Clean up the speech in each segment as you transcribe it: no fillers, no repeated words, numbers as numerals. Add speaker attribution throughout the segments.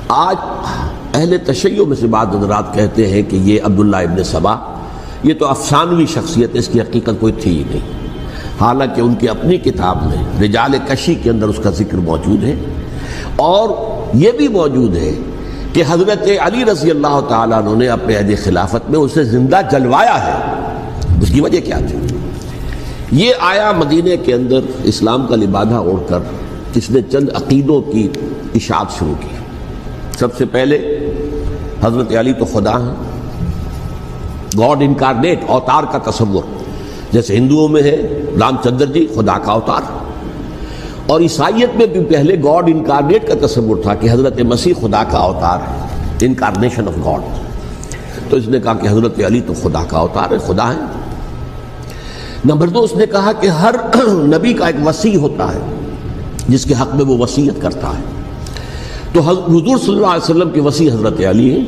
Speaker 1: آج اہل تشیع میں سے بعض حضرات کہتے ہیں کہ یہ عبداللہ ابن سبا یہ تو افسانوی شخصیت ہے، اس کی حقیقت کوئی تھی ہی نہیں، حالانکہ ان کی اپنی کتاب میں رجال کشی کے اندر اس کا ذکر موجود ہے، اور یہ بھی موجود ہے کہ حضرت علی رضی اللہ تعالیٰ عنہ نے اپنے عہد خلافت میں اسے زندہ جلوایا ہے۔ اس کی وجہ کیا تھی؟ یہ آیا مدینے کے اندر اسلام کا لبادہ اوڑھ کر اس نے چند عقیدوں کی اشاعت شروع کی۔ سب سے پہلے حضرت علی تو خدا ہیں، گاڈ انکارنیٹ، اوتار کا تصور، جیسے ہندوؤں میں ہے رام چندر جی خدا کا اوتار، اور عیسائیت میں بھی پہلے گاڈ انکارنیٹ کا تصور تھا کہ حضرت مسیح خدا کا اوتار ہے، انکارنیشن آف گاڈ۔ تو اس نے کہا کہ حضرت علی تو خدا کا اوتار ہے، خدا ہے۔ نمبر 2، اس نے کہا کہ ہر نبی کا ایک وصی ہوتا ہے جس کے حق میں وہ وصیت کرتا ہے، تو حضور صلی اللہ علیہ وسلم کے وصی حضرت علی ہیں،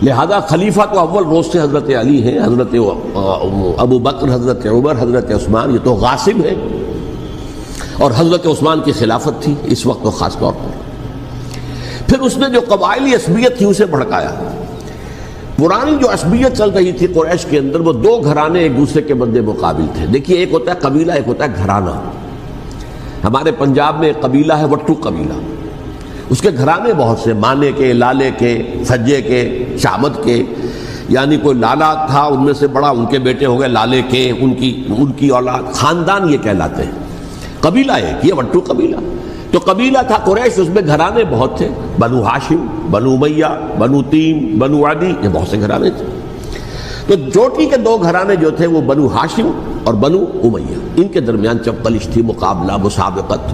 Speaker 1: لہذا خلیفہ تو اول روز سے حضرت علی ہیں، حضرت ابو بکر، حضرت عمر، حضرت عثمان، یہ تو غاصب ہیں، اور حضرت عثمان کی خلافت تھی اس وقت تو خاص طور پر۔ پھر اس نے جو قبائلی عصبیت تھی اسے بھڑکایا۔ پرانی جو عصبیت چل رہی تھی قریش کے اندر، وہ دو گھرانے ایک دوسرے کے مد مقابل تھے۔ دیکھیے، ایک ہوتا ہے قبیلہ، ایک ہوتا ہے گھرانہ۔ ہمارے پنجاب میں ایک قبیلہ ہے وٹو قبیلہ، اس کے گھرانے بہت سے، مانے کے، لالے کے، سجے کے، شامت کے، یعنی کوئی لالا تھا ان میں سے بڑا، ان کے بیٹے ہو گئے لالے کے، ان کی اولاد، خاندان یہ کہلاتے ہیں۔ قبیلہ ایک، یہ وٹو قبیلہ۔ تو قبیلہ تھا قریش، اس میں گھرانے بہت تھے، بنو ہاشم، بنو امیہ، بنو تیم، بنو عدی، یہ بہت سے گھرانے تھے۔ تو چوٹی کے دو گھرانے جو تھے وہ بنو ہاشم اور بنو امیہ، ان کے درمیان چپقلش تھی، مقابلہ، مسابقت،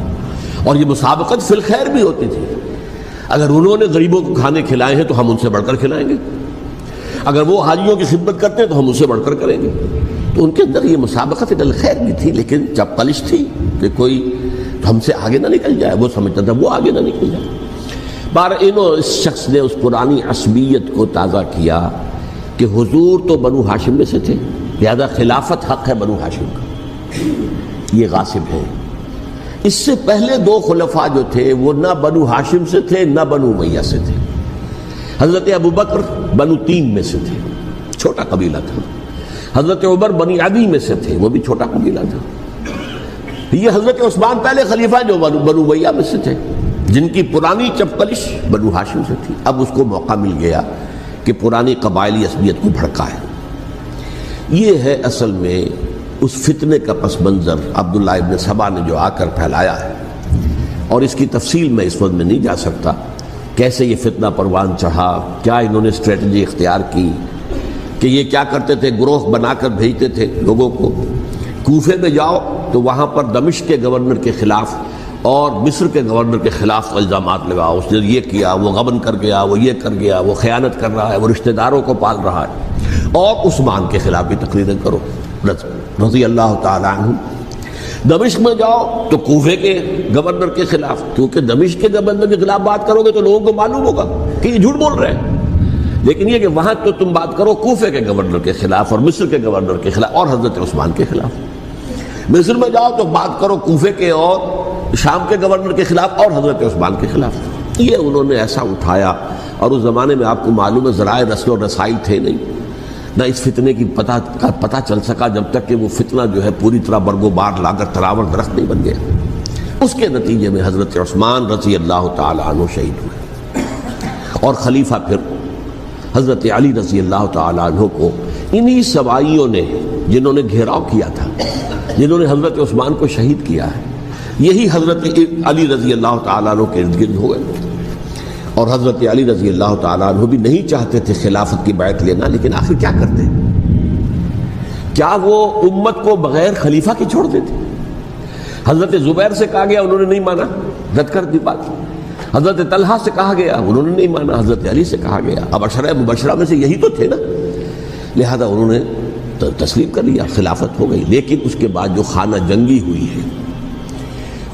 Speaker 1: اور یہ مسابقت فی الخیر بھی ہوتی تھی۔ اگر انہوں نے غریبوں کو کھانے کھلائے ہیں تو ہم ان سے بڑھ کر کھلائیں گے، اگر وہ حاجیوں کی خدمت کرتے ہیں تو ہم ان سے بڑھ کر کریں گے۔ تو ان کے اندر یہ مسابقت فی الخیر بھی تھی، لیکن چپقلش تھی کہ کوئی ہم سے آگے نہ نکل جائے، وہ سمجھتا تھا وہ آگے نہ نکل جائے۔ اس شخص نے اس پرانی عصبیت کو تازہ کیا کہ حضور تو بنو ہاشم میں سے تھے، لہذا خلافت حق ہے بنو ہاشم کا، یہ غاصب ہیں۔ اس سے پہلے دو خلفاء جو تھے وہ نہ بنو ہاشم سے تھے نہ بنو امیہ سے تھے۔ حضرت ابو بکر بنو تیم میں سے تھے، چھوٹا قبیلہ تھا۔ حضرت عمر بنی عدی میں سے تھے، وہ بھی چھوٹا قبیلہ تھا۔ یہ حضرت عثمان پہلے خلیفہ جو بنو امیہ میں سے تھے، جن کی پرانی چپقلش بنو ہاشم سے تھی۔ اب اس کو موقع مل گیا کہ پرانی قبائلی عصبیت کو بھڑکائے۔ یہ ہے اصل میں اس فتنے کا پس منظر عبداللہ ابن سبا نے جو آ کر پھیلایا ہے، اور اس کی تفصیل میں اس وقت میں نہیں جا سکتا، کیسے یہ فتنہ پروان چڑھا، کیا انہوں نے اسٹریٹجی اختیار کی، کہ یہ کیا کرتے تھے، گروہ بنا کر بھیجتے تھے لوگوں کو، کوفے میں جاؤ تو وہاں پر دمشق کے گورنر کے خلاف اور مصر کے گورنر کے خلاف الزامات لگاؤ، اس نے یہ کیا، وہ غبن کر گیا، وہ یہ کر گیا، وہ خیانت کر رہا ہے، وہ رشتہ داروں کو پال رہا ہے، اور عثمان کے خلاف بھی تقریریں کرو رضی اللہ تعالیٰ عنہ۔ دمشق میں جاؤ تو کوفے کے گورنر کے خلاف، کیونکہ دمشق کے گورنر کے خلاف بات کرو گے تو لوگوں کو معلوم ہوگا کہ یہ جھوٹ بول رہے ہیں، لیکن یہ کہ وہاں تو تم بات کرو کوفے کے گورنر کے خلاف اور مصر کے گورنر کے خلاف اور حضرت عثمان کے خلاف۔ مصر میں جاؤ تو بات کرو کوفے کے اور شام کے گورنر کے خلاف اور حضرت عثمان کے خلاف۔ یہ انہوں نے ایسا اٹھایا، اور اس زمانے میں آپ کو معلوم ہے ذرائع رسل و رسائل تھے نہیں، نہ اس فتنے کی پتہ چل سکا جب تک کہ وہ فتنہ جو ہے پوری طرح برگو بار لا کر تراور درخت نہیں بن گیا۔ اس کے نتیجے میں حضرت عثمان رضی اللہ تعالیٰ عنہ شہید ہوئے، اور خلیفہ پھر حضرت علی رضی اللہ تعالیٰ عنہ کو انہی سوائیوں نے، جنہوں نے گھیراؤ کیا تھا، جنہوں نے حضرت عثمان کو شہید کیا ہے، یہی حضرت علی رضی اللہ تعالیٰ عنہ کے ارد گرد ہو گئے۔ اور حضرت علی رضی اللہ تعالیٰ عنہ بھی نہیں چاہتے تھے خلافت کی بیعت لینا، لیکن آخر کیا کرتے؟ کیا وہ امت کو بغیر خلیفہ کی چھوڑ دیتے؟ حضرت زبیر سے کہا گیا، انہوں نے نہیں مانا، رد کر دی بات۔ حضرت طلحہ سے کہا گیا، انہوں نے نہیں مانا، حضرت علی سے کہا گیا، اب عشرہ مبشرہ میں سے یہی تو تھے نا، لہذا انہوں نے تسلیم کر لیا، خلافت ہو گئی۔ لیکن اس کے بعد جو خانہ جنگی ہوئی ہے،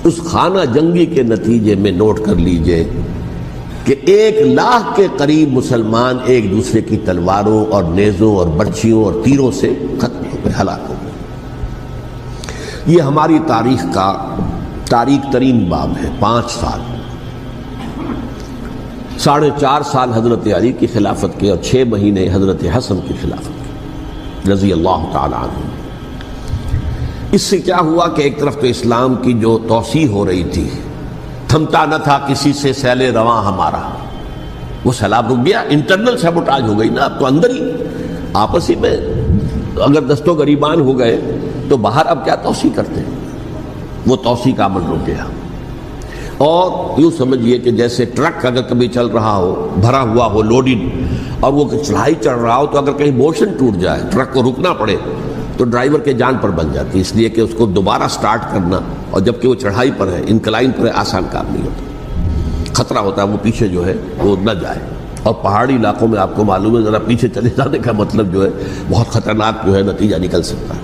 Speaker 1: اس خانہ جنگی کے نتیجے میں نوٹ کر لیجئے کہ 1,00,000 کے قریب مسلمان ایک دوسرے کی تلواروں اور نیزوں اور برچھیوں اور تیروں سے ختم ہو گئے، ہلاک ہو گئے۔ یہ ہماری تاریخ کا تاریک ترین باب ہے، 5 سال 4.5 سال حضرت علی کی خلافت کے اور 6 مہینے حضرت حسن کی خلافت کے رضی اللہ تعالی عنہ۔ اس سے کیا ہوا کہ ایک طرف تو اسلام کی جو توسیع ہو رہی تھی، تھمتا نہ تھا کسی سے سیل رواں ہمارا، وہ سیلاب رک گیا، انٹرنل سیبوٹاج ہو گئی نا، اب تو اندر ہی آپس ہی میں اگر دست و گریبان ہو گئے تو باہر اب کیا توسیع کرتے ہیں، وہ توسیع کا عمل رک گیا۔ اور یوں سمجھیے کہ جیسے ٹرک اگر کبھی چل رہا ہو، بھرا ہوا ہو، لوڈڈ، اور وہ چڑھائی چڑھ رہا ہو، تو اگر کہیں موشن ٹوٹ جائے، ٹرک کو رکنا پڑے، تو ڈرائیور کے جان پر بن جاتی، اس لیے کہ اس کو دوبارہ سٹارٹ کرنا، اور جبکہ وہ چڑھائی پر ہے، انکلائن پر ہے، آسان کام نہیں ہوتا، خطرہ ہوتا ہے وہ پیچھے جو ہے وہ نہ جائے۔ اور پہاڑی علاقوں میں آپ کو معلوم ہے ذرا پیچھے چلے جانے کا مطلب جو ہے بہت خطرناک جو ہے نتیجہ نکل سکتا ہے۔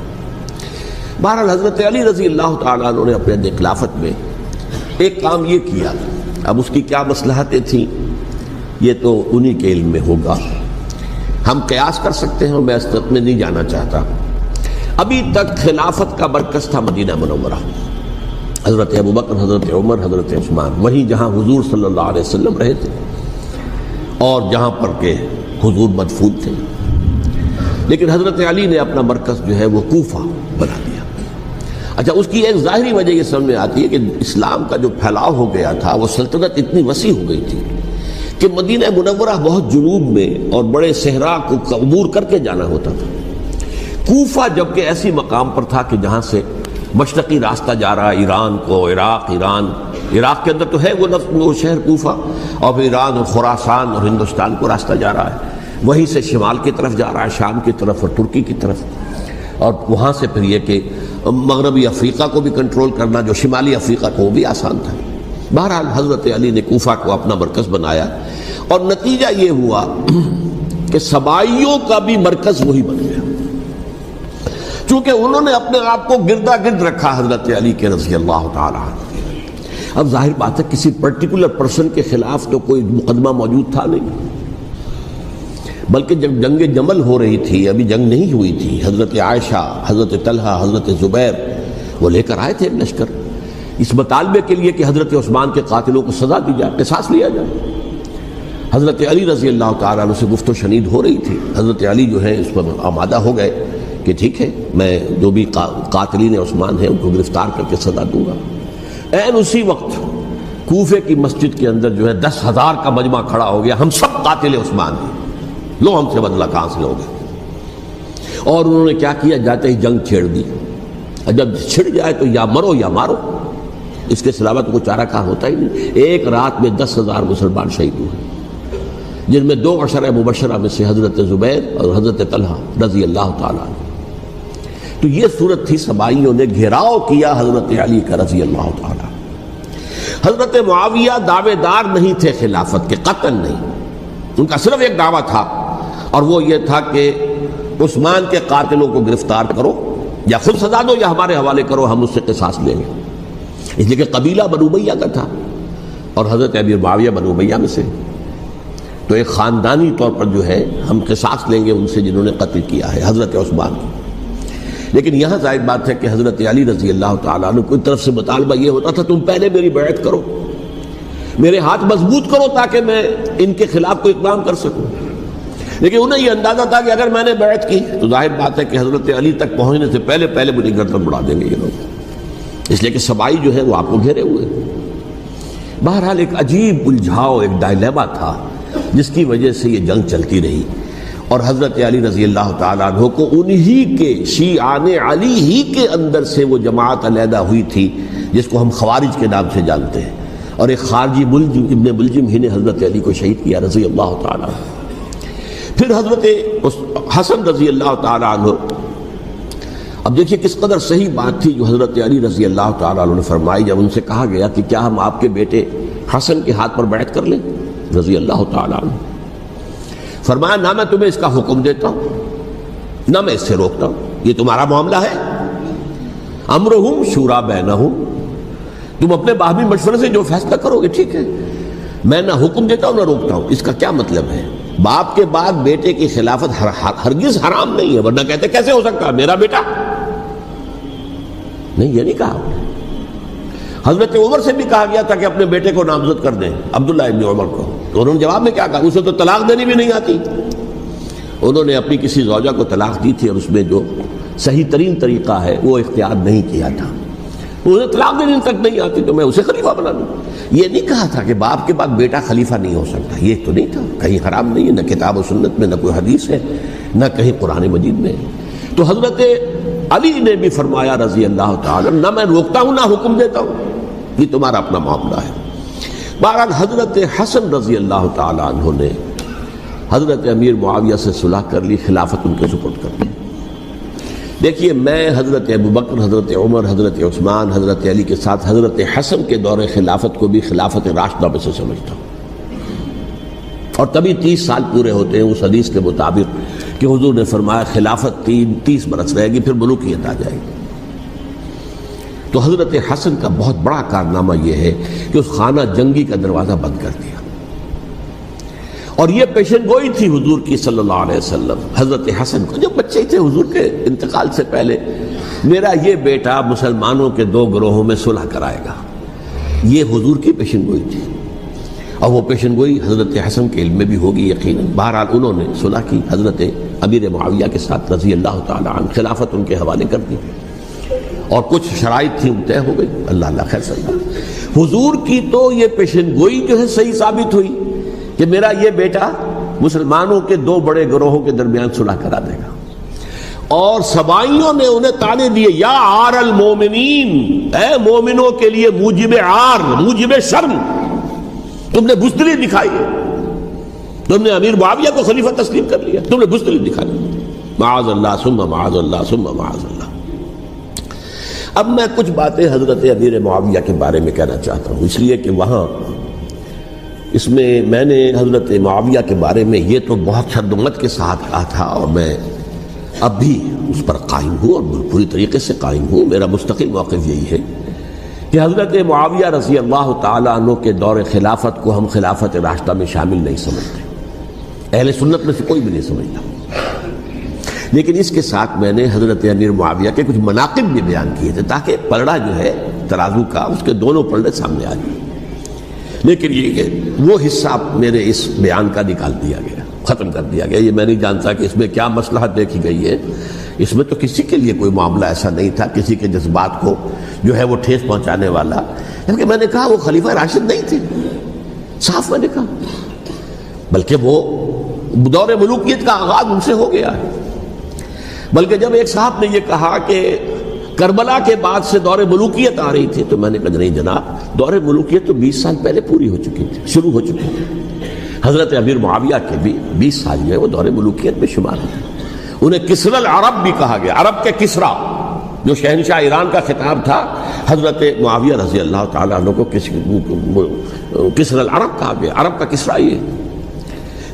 Speaker 1: بہرحال حضرت علی رضی اللہ تعالیٰ عنہ نے اپنے خلافت میں ایک کام یہ کیا، اب اس کی کیا مصلحتیں تھیں یہ تو انہی کے علم میں ہوگا، ہم قیاس کر سکتے ہیں اور میں اس طرف میں نہیں جانا چاہتا۔ ابھی تک خلافت کا مرکز تھا مدینہ منورہ، حضرت ابوبکر، حضرت عمر، حضرت عثمان، وہیں جہاں حضور صلی اللہ علیہ وسلم رہے تھے اور جہاں پر کہ حضور مدفون تھے۔ لیکن حضرت علی نے اپنا مرکز جو ہے وہ کوفہ بنا دیا۔ اچھا، اس کی ایک ظاہری وجہ یہ سمجھ میں آتی ہے کہ اسلام کا جو پھیلاؤ ہو گیا تھا، وہ سلطنت اتنی وسیع ہو گئی تھی کہ مدینہ منورہ بہت جنوب میں اور بڑے صحرا کو عبور کر کے جانا ہوتا تھا۔ کوفہ جبکہ ایسی مقام پر تھا کہ جہاں سے مشرقی راستہ جا رہا ہے ایران کو، عراق کے اندر تو ہے وہ شہر کوفہ، اور پھر ایران اور خراسان اور ہندوستان کو راستہ جا رہا ہے، وہیں سے شمال کی طرف جا رہا ہے، شام کی طرف اور ترکی کی طرف، اور وہاں سے پھر یہ کہ مغربی افریقہ کو بھی کنٹرول کرنا، جو شمالی افریقہ کو، وہ بھی آسان تھا۔ بہرحال حضرت علی نے کوفہ کو اپنا مرکز بنایا، اور نتیجہ یہ ہوا کہ سبائیوں کا بھی مرکز وہی بن گیا، چونکہ انہوں نے اپنے آپ کو گردا گرد رکھا حضرت علی کے رضی اللہ تعالیٰ عنہ۔ اب ظاہر بات ہے کسی پرٹیکولر پرسن کے خلاف تو کوئی مقدمہ موجود تھا نہیں، بلکہ جب جنگ جمل ہو رہی تھی، ابھی جنگ نہیں ہوئی تھی، حضرت عائشہ، حضرت طلحہ، حضرت زبیر وہ لے کر آئے تھے ایک لشکر اس مطالبے کے لیے کہ حضرت عثمان کے قاتلوں کو سزا دی جائے، قصاص لیا جائے۔ حضرت علی رضی اللہ تعالیٰ عنہ سے گفت و شنید ہو رہی تھی، حضرت علی جو ہے اس پر آمادہ ہو گئے کہ ٹھیک ہے، میں جو بھی قاتلین عثمان ہیں ان کو گرفتار کر کے سزا دوں گا۔ عین اسی وقت کوفے کی مسجد کے اندر جو ہے 10,000 کا مجمع کھڑا ہو گیا، ہم سب قاتل عثمان ہیں، لو ہم سے بدلہ کہاں سے لوگے؟ اور انہوں نے کیا کیا، جاتے ہی جنگ چھیڑ دی، اور جب چھڑ جائے تو یا مرو یا مارو، اس کے علاوہ تو کوئی چارہ کار ہوتا ہی نہیں۔ ایک رات میں 10,000 مسلمان شہید ہوئے، جن میں 2 عشرہ مبشرہ میں سے حضرت زبیر اور حضرت طلحہ رضی اللہ تعالیٰ عنہ۔ تو یہ صورت تھی، سبائیوں نے گھیراؤ کیا حضرت علی کا رضی اللہ تعالیٰ۔ حضرت معاویہ دعوے دار نہیں تھے خلافت کے، قطعاً نہیں، ان کا صرف ایک دعویٰ تھا، اور وہ یہ تھا کہ عثمان کے قاتلوں کو گرفتار کرو، یا خود سزا دو یا ہمارے حوالے کرو، ہم اس سے قصاص لیں گے۔ اس لیے کہ قبیلہ بنو امیہ کا تھا، اور حضرت ابی معاویہ بنو امیہ میں سے، تو ایک خاندانی طور پر جو ہے ہم قصاص لیں گے ان سے جنہوں نے قتل کیا ہے حضرت عثمان کو۔ لیکن یہاں ظاہر بات ہے کہ حضرت علی رضی اللہ تعالیٰ عنہ کی طرف سے مطالبہ یہ ہوتا تھا، تم پہلے میری بیعت کرو، میرے ہاتھ مضبوط کرو تاکہ میں ان کے خلاف کوئی اقدام کر سکوں۔ لیکن انہیں یہ اندازہ تھا کہ اگر میں نے بیعت کی تو ظاہر بات ہے کہ حضرت علی تک پہنچنے سے پہلے مجھے گردن بڑھا دیں گے یہ لوگ، اس لیے کہ سبائی جو ہے وہ آپ کو گھیرے ہوئے۔ بہرحال ایک عجیب الجھاؤ، ایک ڈائلیما تھا جس کی وجہ سے یہ جنگ چلتی رہی، اور حضرت علی رضی اللہ تعالیٰ عنہ کو انہی کے شیعان علی ہی کے اندر سے وہ جماعت علیحدہ ہوئی تھی جس کو ہم خوارج کے نام سے جانتے ہیں، اور ایک خارجی ملجم ابن ملجم ہی نے حضرت علی کو شہید کیا رضی اللہ تعالیٰ عنہ۔ پھر حضرت حسن رضی اللہ تعالیٰ عنہ، اب دیکھیے کس قدر صحیح بات تھی جو حضرت علی رضی اللہ تعالیٰ عنہ نے فرمائی جب ان سے کہا گیا کہ کیا ہم آپ کے بیٹے حسن کے ہاتھ پر بیعت کر لیں رضی اللہ تعالیٰ عنہ۔ فرمایا نہ میں تمہیں اس کا حکم دیتا ہوں نہ میں اس سے روکتا ہوں، یہ تمہارا معاملہ ہے، امرہم شورا بینہم، تم اپنے باہمی مشورے سے جو فیصلہ کرو گے ٹھیک ہے، میں نہ حکم دیتا ہوں نہ روکتا ہوں۔ اس کا کیا مطلب ہے؟ باپ کے بعد بیٹے کی خلافت ہرگز حرام نہیں ہے، ورنہ کہتے کیسے ہو سکتا ہے میرا بیٹا؟ نہیں، یہ نہیں کہا۔ حضرت عمر سے بھی کہا گیا تھا کہ اپنے بیٹے کو نامزد کر دیں، عبداللہ ابن عمر کو، تو انہوں نے جواب میں کیا کہا؟ اسے تو طلاق دینی بھی نہیں آتی. انہوں نے اپنی کسی زوجہ کو طلاق دی تھی اور اس میں جو صحیح ترین طریقہ ہے وہ اختیار نہیں کیا تھا. انہیں طلاق دینے تک نہیں آتی تو میں اسے خلیفہ بنا لوں. یہ نہیں کہا تھا کہ باپ کے بعد بیٹا خلیفہ نہیں ہو سکتا، یہ تو نہیں تھا، کہیں حرام نہیں ہے، نہ کتاب و سنت میں، نہ کوئی حدیث ہے، نہ کہیں قرآن مجید میں. تو حضرت علی نے بھی فرمایا رضی اللہ تعالیٰ، نہ میں روکتا ہوں نہ حکم دیتا ہوں، یہ تمہارا اپنا معاملہ ہے. بہرحال حضرت حسن رضی اللہ تعالیٰ عنہ نے حضرت امیر معاویہ سے صلح کر لی، خلافت ان کے سپرد کر دی. دیکھیے میں حضرت ابوبکر، حضرت عمر، حضرت عثمان، حضرت علی کے ساتھ حضرت حسن کے دور خلافت کو بھی خلافت راشدہ میں سے سمجھتا ہوں. اور تبھی 30 سال پورے ہوتے ہیں اس حدیث کے مطابق کہ حضور نے فرمایا خلافت 30 برس رہے گی، پھر ملوکیت آ جائے گی. تو حضرت حسن کا بہت بڑا کارنامہ یہ ہے کہ اس خانہ جنگی کا دروازہ بند کر دیا. اور یہ پیشن گوئی تھی حضور کی صلی اللہ علیہ وسلم حضرت حسن کو، جب بچے تھے حضور کے انتقال سے پہلے، میرا یہ بیٹا مسلمانوں کے 2 گروہوں میں صلح کرائے گا. یہ حضور کی پیشن گوئی تھی، اور وہ پیشن گوئی حضرت حسن کے علم میں بھی ہوگی یقیناً. بہرحال انہوں نے صلح کی حضرت امیر معاویہ کے ساتھ رضی اللہ تعالیٰ عنہ، خلافت ان کے حوالے کر دی، اور کچھ شرائط تھیں طے ہو گئی. اللہ خیر صلی اللہ. حضور کی تو یہ پیشن گوئی جو ہے صحیح ثابت ہوئی کہ میرا یہ بیٹا مسلمانوں کے 2 بڑے گروہوں کے درمیان صلح کرا دے گا. اور سبائیوں نے انہیں تانے دیے، یا عار المومنین، اے مومنوں کے لیے موجب عار، موجب شرم تم نے بزدلی دکھائی ہے، تم نے امیر معاویہ کو خلیفہ تسلیم کر لیا، تم نے بزدلی دکھائی. معاذ اللہ ثم معاذ اللہ ثم معاذ اللہ. اب میں کچھ باتیں حضرت امیر معاویہ کے بارے میں کہنا چاہتا ہوں، اس لیے کہ وہاں اس میں نے حضرت معاویہ کے بارے میں یہ تو بہت شدت کے ساتھ کہا تھا، اور میں اب بھی اس پر قائم ہوں اور پوری طریقے سے قائم ہوں. میرا مستقل موقف یہی ہے کہ حضرت معاویہ رضی اللہ تعالیٰ عنہ کے دور خلافت کو ہم خلافت راشدہ میں شامل نہیں سمجھتے، اہل سنت میں سے کوئی بھی نہیں سمجھتا. لیکن اس کے ساتھ میں نے حضرت امیر معاویہ کے کچھ مناقب بھی بیان کیے تھے تاکہ پلڑا جو ہے ترازو کا اس کے دونوں پلڑے سامنے آ جائیں. لیکن یہ کہ وہ حصہ میرے اس بیان کا نکال دیا گیا، ختم کر دیا گیا. یہ میں نہیں جانتا کہ اس میں کیا مصلحت دیکھی گئی ہے. اس میں تو کسی کے لیے کوئی معاملہ ایسا نہیں تھا کسی کے جذبات کو جو ہے وہ ٹھیس پہنچانے والا. کیونکہ میں نے کہا وہ خلیفہ راشد نہیں تھے، صاف میں نے کہا، بلکہ وہ دور ملوکیت کا آغاز ان سے ہو گیا ہے. بلکہ جب ایک صاحب نے یہ کہا کہ کربلا کے بعد سے دور ملوکیت آ رہی تھی، تو میں نے کہا نہیں جناب، دور ملوکیت تو 20 سال پہلے پوری ہو چکی تھی، شروع ہو چکی تھی. حضرت امیر معاویہ کے بھی 20 سال جو ہے وہ دور ملوکیت میں شمار ہوتے. انہیں کسری العرب بھی کہا گیا، عرب کے کسریٰ جو شہنشاہ ایران کا خطاب تھا، حضرت معاویہ رضی اللہ تعالیٰ عنہ کو کسری العرب کہا گیا، عرب کا کسریٰ یہ.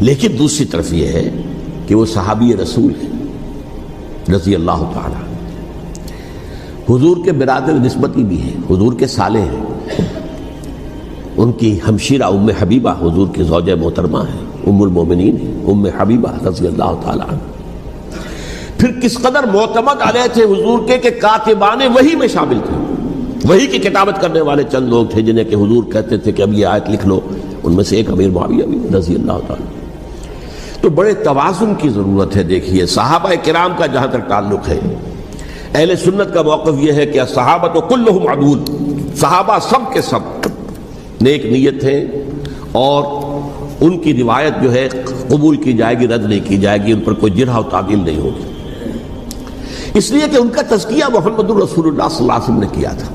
Speaker 1: لیکن دوسری طرف یہ ہے کہ وہ صحابی رسول ہیں رضی اللہ تعالیٰ، حضور کے برادر نسبتی بھی ہیں، حضور کے سالے ہیں. ان کی ہمشیرہ ام حبیبہ حضور کی زوجہ محترمہ ہیں، ام المومنین ہیں، ام حبیبہ رضی اللہ تعالیٰ عنہ. پھر کس قدر معتمد علیہ تھے حضور کے کہ کاتبان وحی میں شامل تھے. وحی کی کتابت کرنے والے چند لوگ تھے جنہیں کہ حضور کہتے تھے کہ اب یہ آیت لکھ لو. ان میں سے ایک امیر معاویہ بھی رضی اللہ تعالیٰ. تو بڑے توازن کی ضرورت ہے. دیکھیے صحابہ کرام کا جہاں تک تعلق ہے، اہل سنت کا موقف یہ ہے کہ صحابہ تو کلہم عدول، صحابہ سب کے سب نیک نیت ہیں، اور ان کی روایت جو ہے قبول کی جائے گی، رد نہیں کی جائے گی، ان پر کوئی جرح و تعدیل نہیں ہوگی. اس لیے کہ ان کا تزکیہ محمد الرسول اللہ صلی اللہ علیہ وسلم نے کیا تھا.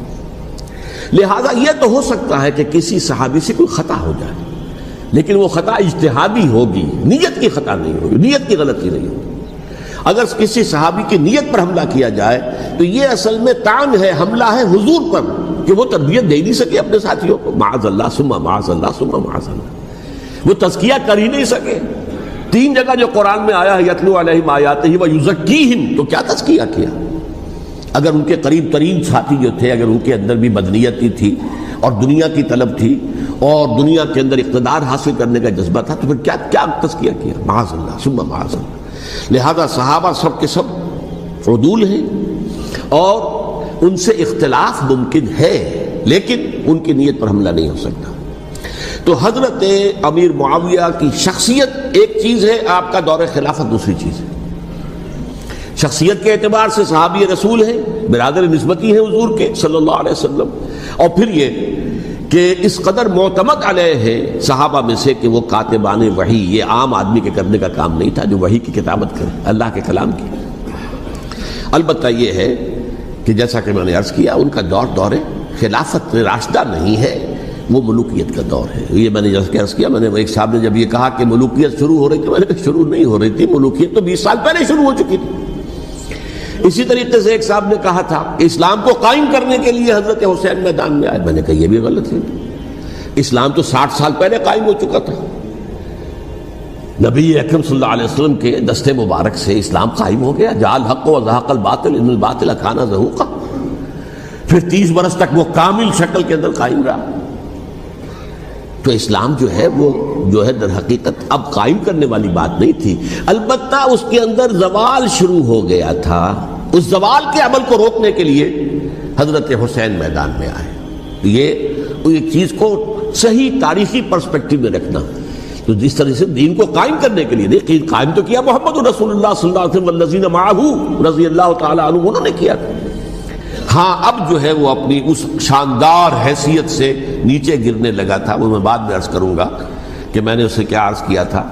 Speaker 1: لہذا یہ تو ہو سکتا ہے کہ کسی صحابی سے کوئی خطا ہو جائے، لیکن وہ خطا اجتہادی ہوگی، نیت کی خطا نہیں ہوگی، نیت کی غلطی نہیں ہوگی. اگر کسی صحابی کی نیت پر حملہ کیا جائے تو یہ اصل میں طعن ہے، حملہ ہے حضور پر کہ وہ تربیت دے نہیں سکے اپنے ساتھیوں کو. معاذ اللہ ثم معاذ اللہ ثم معاذ اللہ، وہ تزکیہ کر ہی نہیں سکے. 3 جگہ جو قرآن میں آیا ہے یتلو علیہم آیاتہ ویزکیہم، تو کیا تزکیہ کیا؟ اگر ان کے قریب ترین ساتھی جو تھے، اگر ان کے اندر بھی بدنیتی تھی اور دنیا کی طلب تھی اور دنیا کے اندر اقتدار حاصل کرنے کا جذبہ تھا، تو پھر کیا تزکیہ کیا؟ معاذ اللہ ثم معاذ اللہ. لہذا صحابہ سب کے سب عدول ہیں، اور ان سے اختلاف ممکن ہے، لیکن ان کی نیت پر حملہ نہیں ہو سکتا. تو حضرت امیر معاویہ کی شخصیت ایک چیز ہے، آپ کا دور خلافت دوسری چیز ہے۔ شخصیت کے اعتبار سے صحابی رسول ہیں، برادر نسبتی ہیں حضور کے صلی اللہ علیہ وسلم، اور پھر یہ کہ اس قدر معتمد علیہ ہے صحابہ میں سے کہ وہ کاتبان وحی، یہ عام آدمی کے کرنے کا کام نہیں تھا جو وحی کی کتابت کرے، اللہ کے کلام کی۔ البتہ یہ ہے کہ جیسا کہ میں نے عرض کیا، ان کا دور خلافت راشدہ نہیں ہے، وہ ملوکیت کا دور ہے۔ یہ میں نے جیسا کہ عرض کیا، میں نے ایک صاحب نے جب یہ کہا کہ ملوکیت شروع ہو رہی تھی، میں نے کہا شروع نہیں ہو رہی تھی، ملوکیت تو 20 سال پہلے شروع ہو چکی تھی۔ اسی طریقے سے ایک صاحب نے کہا تھا کہ اسلام کو قائم کرنے کے لیے حضرت حسین میدان میں آئے، میں نے کہا یہ بھی غلط ہے، اسلام تو 60 سال پہلے قائم ہو چکا تھا، نبی اکرم صلی اللہ علیہ وسلم کے دست مبارک سے اسلام قائم ہو گیا، جاء الحق وزهق الباطل ان الباطل کان زهوقا، پھر 30 برس تک وہ کامل شکل کے اندر قائم رہا۔ تو اسلام جو ہے وہ جو ہے در حقیقت اب قائم کرنے والی بات نہیں تھی، البتہ اس کے اندر زوال شروع ہو گیا تھا، اس زوال کے عمل کو روکنے کے لیے حضرت حسین میدان میں آئے۔ یہ ایک چیز کو صحیح تاریخی پرسپیکٹو میں رکھنا، تو جس طرح سے دین کو قائم کرنے کے لیے دیکھیے قائم تو کیا محمد رسول اللہ صلی اللہ علیہ وسلم والذین معہ رضی اللہ تعالی عنہ، انہوں نے کیا تھا۔ ہاں اب جو ہے وہ اپنی اس شاندار حیثیت سے نیچے گرنے لگا تھا، وہ میں بعد میں عرض کروں گا کہ میں نے اسے کیا عرض کیا تھا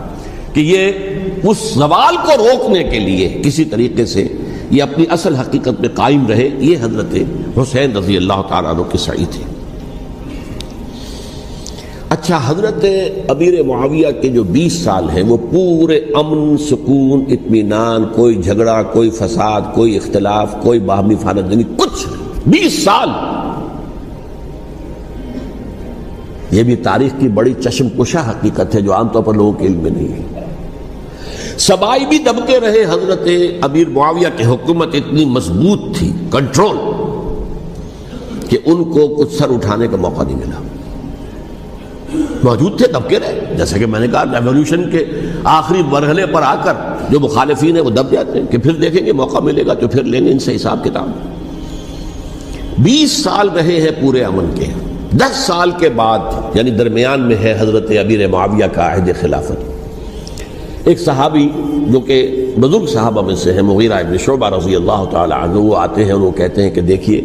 Speaker 1: کہ یہ اس زوال کو روکنے کے لیے کسی طریقے سے یہ اپنی اصل حقیقت میں قائم رہے، یہ حضرت حسین رضی اللہ تعالیٰ عنہ کے سعی تھے۔ اچھا، حضرت امیر معاویہ کے جو 20 سال ہیں وہ پورے امن، سکون، اطمینان، کوئی جھگڑا، کوئی فساد، کوئی اختلاف، کوئی باہمی فانت جنگی، کچھ نہیں، 20 سال۔ یہ بھی تاریخ کی بڑی چشم کشا حقیقت ہے جو عام طور پر لوگوں کے علم میں نہیں ہے۔ سبائی بھی دبکے رہے، حضرت امیر معاویہ کی حکومت اتنی مضبوط تھی، کنٹرول، کہ ان کو کچھ سر اٹھانے کا موقع نہیں ملا۔ موجود تھے، دبکے رہے، جیسا کہ میں نے کہا ریولوشن کے آخری مرحلے پر آ کر جو مخالفین ہیں وہ دب جاتے ہیں کہ پھر دیکھیں گے موقع ملے گا تو پھر لیں گے ان سے حساب کتاب۔ 20 سال رہے ہیں پورے امن کے، 10 سال کے بعد یعنی درمیان میں ہے حضرت امیر معاویہ کا عہد خلافت۔ ایک صحابی جو کہ بزرگ صحابہ میں سے ہیں، مغیرہ ابن شعبہ رضی اللہ تعالی عنہ، وہ آتے ہیں اور وہ کہتے ہیں کہ دیکھیے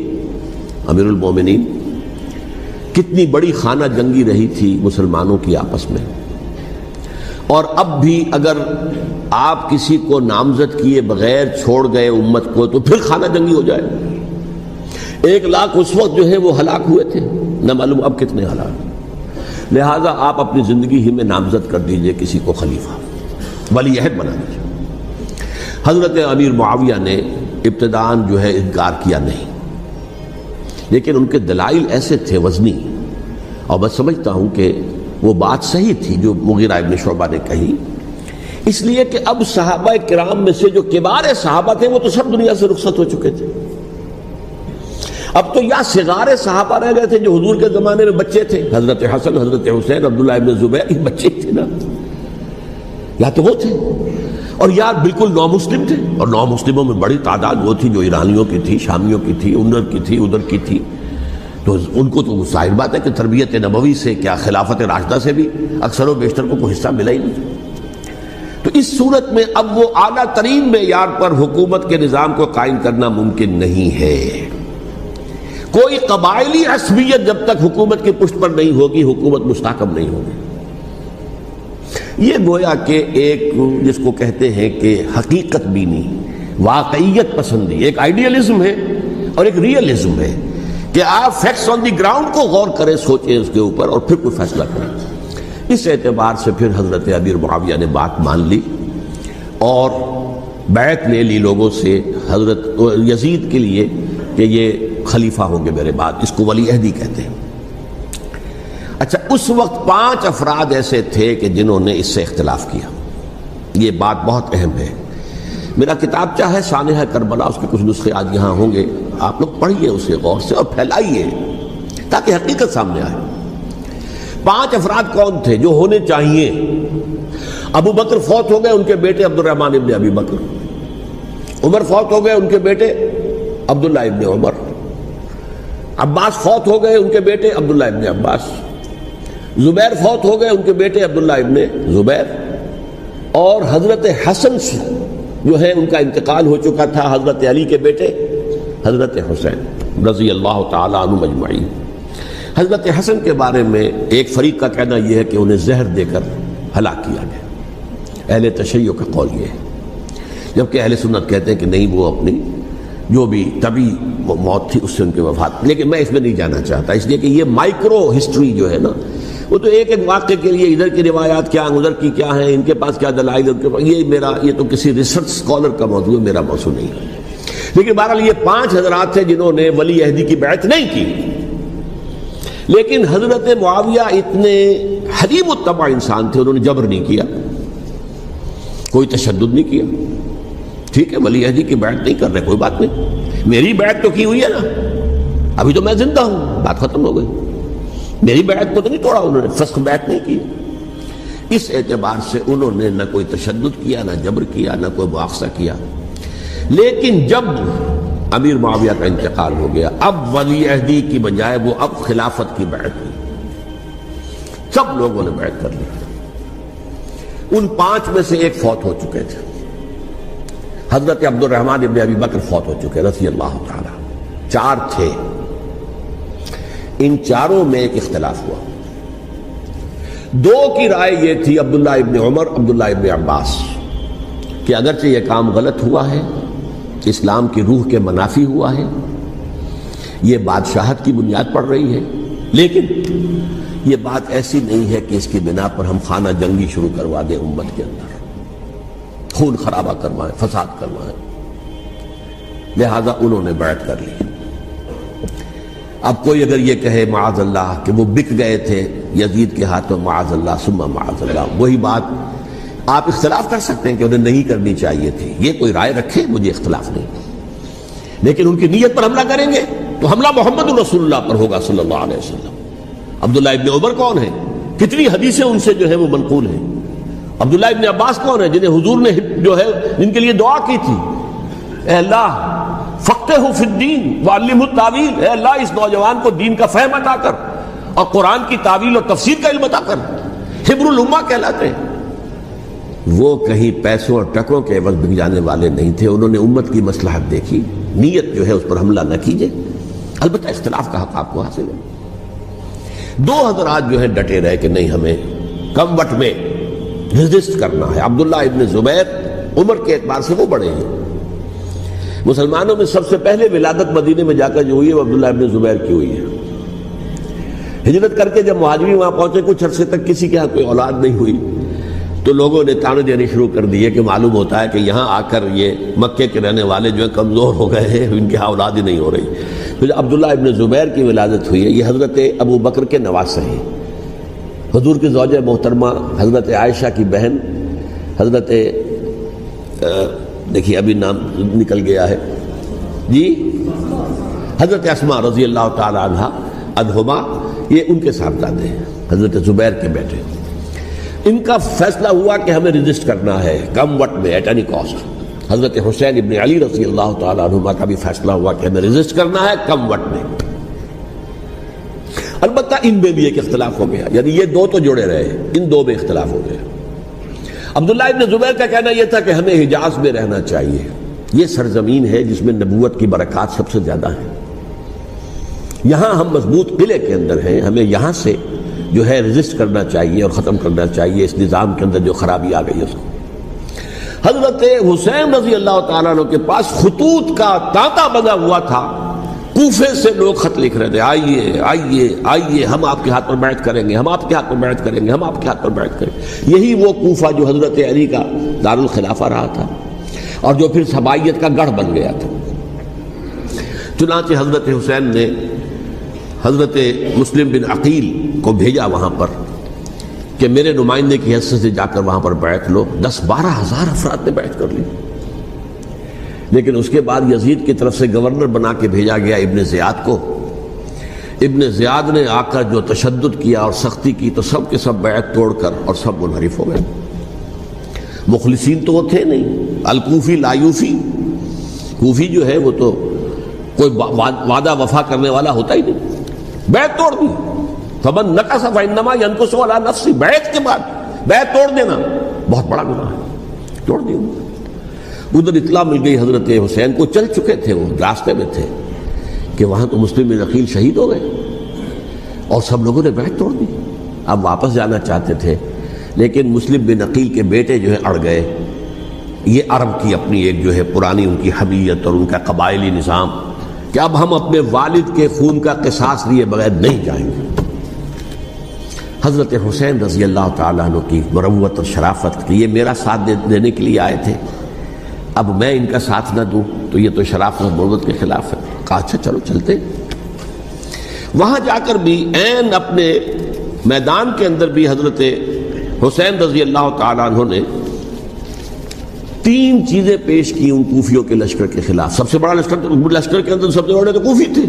Speaker 1: امیر المومنین، کتنی بڑی خانہ جنگی رہی تھی مسلمانوں کی آپس میں، اور اب بھی اگر آپ کسی کو نامزد کیے بغیر چھوڑ گئے امت کو تو پھر خانہ جنگی ہو جائے۔ 1 لاکھ اس وقت جو ہے وہ ہلاک ہوئے تھے، نہ معلوم اب کتنے ہلاک، لہٰذا آپ اپنی زندگی ہی میں نامزد کر دیجئے کسی کو خلیفہ، ولی عہد بنا دیجئے۔ حضرت امیر معاویہ نے ابتداءً جو ہے انکار کیا نہیں، لیکن ان کے دلائل ایسے تھے وزنی، اور میں سمجھتا ہوں کہ وہ بات صحیح تھی جو مغیرہ ابن شعبہ نے کہی، اس لیے کہ اب صحابہ کرام میں سے جو کبار صحابہ تھے وہ تو سب دنیا سے رخصت ہو چکے تھے، اب تو یا صغار صحابہ رہ گئے تھے جو حضور کے زمانے میں بچے تھے، حضرت حسن، حضرت حسین، عبداللہ ابن زبیر، یہ بچے تھے نا، یا تو وہ تھے، اور یا بالکل نو مسلم تھے، اور نو مسلموں میں بڑی تعداد وہ تھی جو ایرانیوں کی تھی، شامیوں کی تھی، ادھر کی تھی، تو ان کو تو ظاہر بات ہے کہ تربیت نبوی سے کیا خلافت راشدہ سے بھی اکثر و بیشتر کو کوئی حصہ ملا ہی نہیں۔ تو اس صورت میں اب وہ اعلیٰ ترین معیار پر حکومت کے نظام کو قائم کرنا ممکن نہیں ہے۔ کوئی قبائلی عصبیت جب تک حکومت کی پشت پر نہیں ہوگی، حکومت مستحکم نہیں ہوگی۔ یہ گویا کہ ایک جس کو کہتے ہیں کہ حقیقت بینی، واقعیت پسندی، ایک آئیڈیالزم ہے اور ایک ریئلزم ہے کہ آپ فیکٹس آن دی گراؤنڈ کو غور کریں، سوچیں اس کے اوپر اور پھر کوئی فیصلہ کریں۔ اس اعتبار سے پھر حضرت امیر معاویہ نے بات مان لی اور بیعت لے لی لوگوں سے حضرت یزید کے لیے کہ یہ خلیفہ ہوں گے میرے بعد، اس کو ولی عہدی کہتے ہیں۔ اچھا، اس وقت 5 افراد ایسے تھے کہ جنہوں نے اس سے اختلاف کیا، یہ بات بہت اہم ہے۔ میرا کتابچہ ہے سانحہ کربلا، اس کے کچھ نسخے آج یہاں ہوں گے، آپ لوگ پڑھیے اسے غور سے اور پھیلائیے تاکہ حقیقت سامنے آئے۔ 5 افراد کون تھے جو ہونے چاہیے؟ ابو بکر فوت ہو گئے، ان کے بیٹے عبد الرحمن ابن ابی بکر، عمر فوت ہو گئے، ان کے بیٹے عبداللہ ابن عمر، عباس فوت ہو گئے، ان کے بیٹے عبداللہ ابن عباس، زبیر فوت ہو گئے، ان کے بیٹے عبداللہ ابن زبیر، اور حضرت حسن سے جو ہے ان کا انتقال ہو چکا تھا، حضرت علی کے بیٹے حضرت حسین رضی اللہ تعالی عنہ مجمعین۔ حضرت حسن کے بارے میں ایک فریق کا کہنا یہ ہے کہ انہیں زہر دے کر ہلاک کیا گیا، اہل تشیع کا قول یہ ہے، جبکہ اہل سنت کہتے ہیں کہ نہیں، وہ اپنی جو بھی طبی موت تھی اس سے ان کے وفات۔ لیکن میں اس میں نہیں جانا چاہتا، اس لیے کہ یہ مائکرو ہسٹری جو ہے نا، وہ تو ایک ایک واقعے کے لیے ادھر کی روایات کیا ہیں، ادھر کی کیا ہیں، ان کے پاس کیا دلائل، ان کے پاس، یہ تو کسی ریسرچ اسکالر کا موضوع ہے، میرا موضوع نہیں ہے۔ لیکن بہرحال یہ 5 حضرات تھے جنہوں نے ولی عہدی کی بیعت نہیں کی، لیکن حضرت معاویہ اتنے حلیم الطبع انسان تھے، انہوں نے جبر نہیں کیا، کوئی تشدد نہیں کیا۔ ٹھیک ہے، ولی عہدی کی بیعت نہیں کر رہے، کوئی بات نہیں، میری بیعت تو کی ہوئی ہے نا، ابھی تو میں زندہ ہوں، بات ختم ہو گئی، میری بیعت کو تو نہیں توڑا انہوں نے، فسخ بیعت نہیں کی۔ اس اعتبار سے انہوں نے نہ کوئی تشدد کیا، نہ جبر کیا، نہ کوئی مواخذہ کیا۔ لیکن جب امیر معاویہ کا انتقال ہو گیا، اب ولی عہدی کی بجائے وہ اب خلافت کی بیعت ہوئی، سب لوگوں نے بیعت کر لی۔ ان 5 میں سے ایک فوت ہو چکے تھے، حضرت عبد الرحمن ابن ابی بکر فوت ہو چکے رضی اللہ تعالی، 4 تھے، ان 4 میں ایک اختلاف ہوا۔ 2 کی رائے یہ تھی، عبداللہ ابن عمر، عبداللہ ابن عباس، کہ اگرچہ یہ کام غلط ہوا ہے، اسلام کی روح کے منافی ہوا ہے، یہ بادشاہت کی بنیاد پڑ رہی ہے، لیکن یہ بات ایسی نہیں ہے کہ اس کی بنا پر ہم خانہ جنگی شروع کروا دیں، امت کے اندر خون خرابہ کروائیں، فساد کروائیں، لہذا انہوں نے بیعت کر لی۔ اب کوئی اگر یہ کہے معاذ اللہ کہ وہ بک گئے تھے یزید کے ہاتھوں، معاذ اللہ ثم معاذ اللہ، وہی بات آپ اختلاف کر سکتے ہیں کہ انہیں نہیں کرنی چاہیے تھی، یہ کوئی رائے رکھے، مجھے اختلاف نہیں، لیکن ان کی نیت پر حملہ کریں گے تو حملہ محمد رسول اللہ پر ہوگا صلی اللہ علیہ وسلم۔ عبداللہ ابن عمر کون ہیں؟ کتنی حدیثیں ان سے جو ہے وہ منقول ہیں۔ عبداللہ ابن عباس کون ہیں؟ جنہیں حضور نے جو ہے جن کے لیے دعا کی تھی، اے اللہ فقہہ فی الدین وعلمہ التاویل، اے اللہ اس نوجوان کو دین کا فہم عطا کر اور قرآن کی تعویل اور تفسیر کا علم عطا کر، حبر الامہ کہلاتے ہیں۔ وہ کہیں پیسوں اور ٹکوں کے عوض بک جانے والے نہیں تھے، انہوں نے امت کی مصلحت دیکھی، نیت جو ہے اس پر حملہ نہ کیجئے، البتہ اختلاف کا حق آپ کو حاصل ہے۔ 2 حضرات جو ہے ڈٹے رہے کہ نہیں، ہمیں کم وقت میں ریزسٹ کرنا ہے۔ عبداللہ ابن زبیر عمر کے اعتبار سے وہ بڑے ہیں، مسلمانوں میں سب سے پہلے ولادت مدینے میں جا کر جو ہوئی ہے وہ عبداللہ ابن زبیر کی ہوئی ہے۔ ہجرت کر کے جب مہاجرین وہاں پہنچے، کچھ عرصے تک کسی کے ہاں کوئی اولاد نہیں ہوئی، تو لوگوں نے تانے دینے شروع کر دیے کہ معلوم ہوتا ہے کہ یہاں آ کر یہ مکے کے رہنے والے جو ہیں کمزور ہو گئے ہیں، ان کے ہاں اولاد ہی نہیں ہو رہی۔ پھر عبداللہ ابن زبیر کی ولادت ہوئی ہے، یہ حضرت ابو بکر کے نواسے ہیں، حضور کی زوجہ محترمہ حضرت عائشہ کی بہن، حضرت دیکھیے ابھی نام نکل گیا ہے جی، حضرت اسماء رضی اللہ تعالی عنہا عنہما، یہ ان کے صاحبزادے ہیں، حضرت زبیر کے بیٹے۔ ان کا فیصلہ ہوا کہ ہمیں رجسٹ کرنا ہے کم وقت میں، ایٹ اینی کاسٹ۔ حضرت حسین ابن علی رضی اللہ تعالی عنہما کا بھی فیصلہ ہوا کہ ہمیں رجسٹ کرنا ہے کم وقت میں۔ البتہ ان میں بھی ایک اختلاف ہو گیا، یعنی یہ 2 تو جڑے رہے، ان 2 میں اختلاف ہو گیا۔ عبداللہ ابن زبیر کا کہنا یہ تھا کہ ہمیں حجاز میں رہنا چاہیے، یہ سرزمین ہے جس میں نبوت کی برکات سب سے زیادہ ہیں، یہاں ہم مضبوط قلعے کے اندر ہیں، ہمیں یہاں سے جو ہے رجسٹ کرنا چاہیے اور ختم کرنا چاہیے اس نظام کے اندر جو خرابی آ گئی ہے اس کو۔ حضرت حسین رضی اللہ تعالیٰ عنہ کے پاس خطوط کا تانتا بنا ہوا تھا، کوفے سے لوگ خط لکھ رہے تھے، آئیے آئیے آئیے، ہم آپ کے ہاتھ پر بیعت کریں گے، ہم آپ کے ہاتھ پر بیعت کریں گے، ہم آپ کے ہاتھ پر بیعت کریں گے۔ یہی وہ کوفہ جو حضرت علی کا دارالخلافہ رہا تھا اور جو پھر سبائیت کا گڑھ بن گیا تھا۔ چنانچہ حضرت حسین نے حضرت مسلم بن عقیل کو بھیجا وہاں پر کہ میرے نمائندے کی حیثیت سے جا کر وہاں پر بیعت لو۔ 10-12 ہزار افراد نے بیعت کر لی، لیکن اس کے بعد یزید کی طرف سے گورنر بنا کے بھیجا گیا ابن زیاد کو۔ ابن زیاد نے آ کر جو تشدد کیا اور سختی کی تو سب کے سب بیعت توڑ کر اور سب منحرف ہو گئے۔ مخلصین تو وہ تھے نہیں، الکوفی لایوفی، کوفی جو ہے وہ تو کوئی وعدہ وفا کرنے والا ہوتا ہی نہیں، بیعت توڑ دی، فمن نقص فإنما ينقص على نفسه، بیعت کے بعد بیعت توڑ دینا بہت بڑا گناہ ہے، توڑ دیا۔ ادھر اطلاع مل گئی حضرت حسین کو، چل چکے تھے وہ، راستے میں تھے کہ وہاں تو مسلم بن عقیل شہید ہو گئے اور سب لوگوں نے بیعت توڑ دی۔ اب واپس جانا چاہتے تھے لیکن مسلم بن عقیل کے بیٹے جو ہے اڑ گئے۔ یہ عرب کی اپنی ایک جو ہے پرانی ان کی حمیت اور ان کا قبائلی نظام کہ اب ہم اپنے والد کے خون کا قصاص لیے بغیر نہیں جائیں گے۔ حضرت حسین رضی اللہ تعالیٰ عنہ کی مروت اور شرافت، یہ میرا ساتھ دینے کے لیے آئے تھے، اب میں ان کا ساتھ نہ دوں تو یہ تو شرافت اور مروت کے خلاف ہے۔ کہا اچھا چلو چلتے۔ وہاں جا کر بھی عین اپنے میدان کے اندر بھی حضرت حسین رضی اللہ تعالیٰ عنہ نے 3 چیزیں پیش کی ان کوفیوں کے لشکر کے خلاف۔ سب سے بڑا لشکر کے اندر سب سے بڑے تو کوفی تھے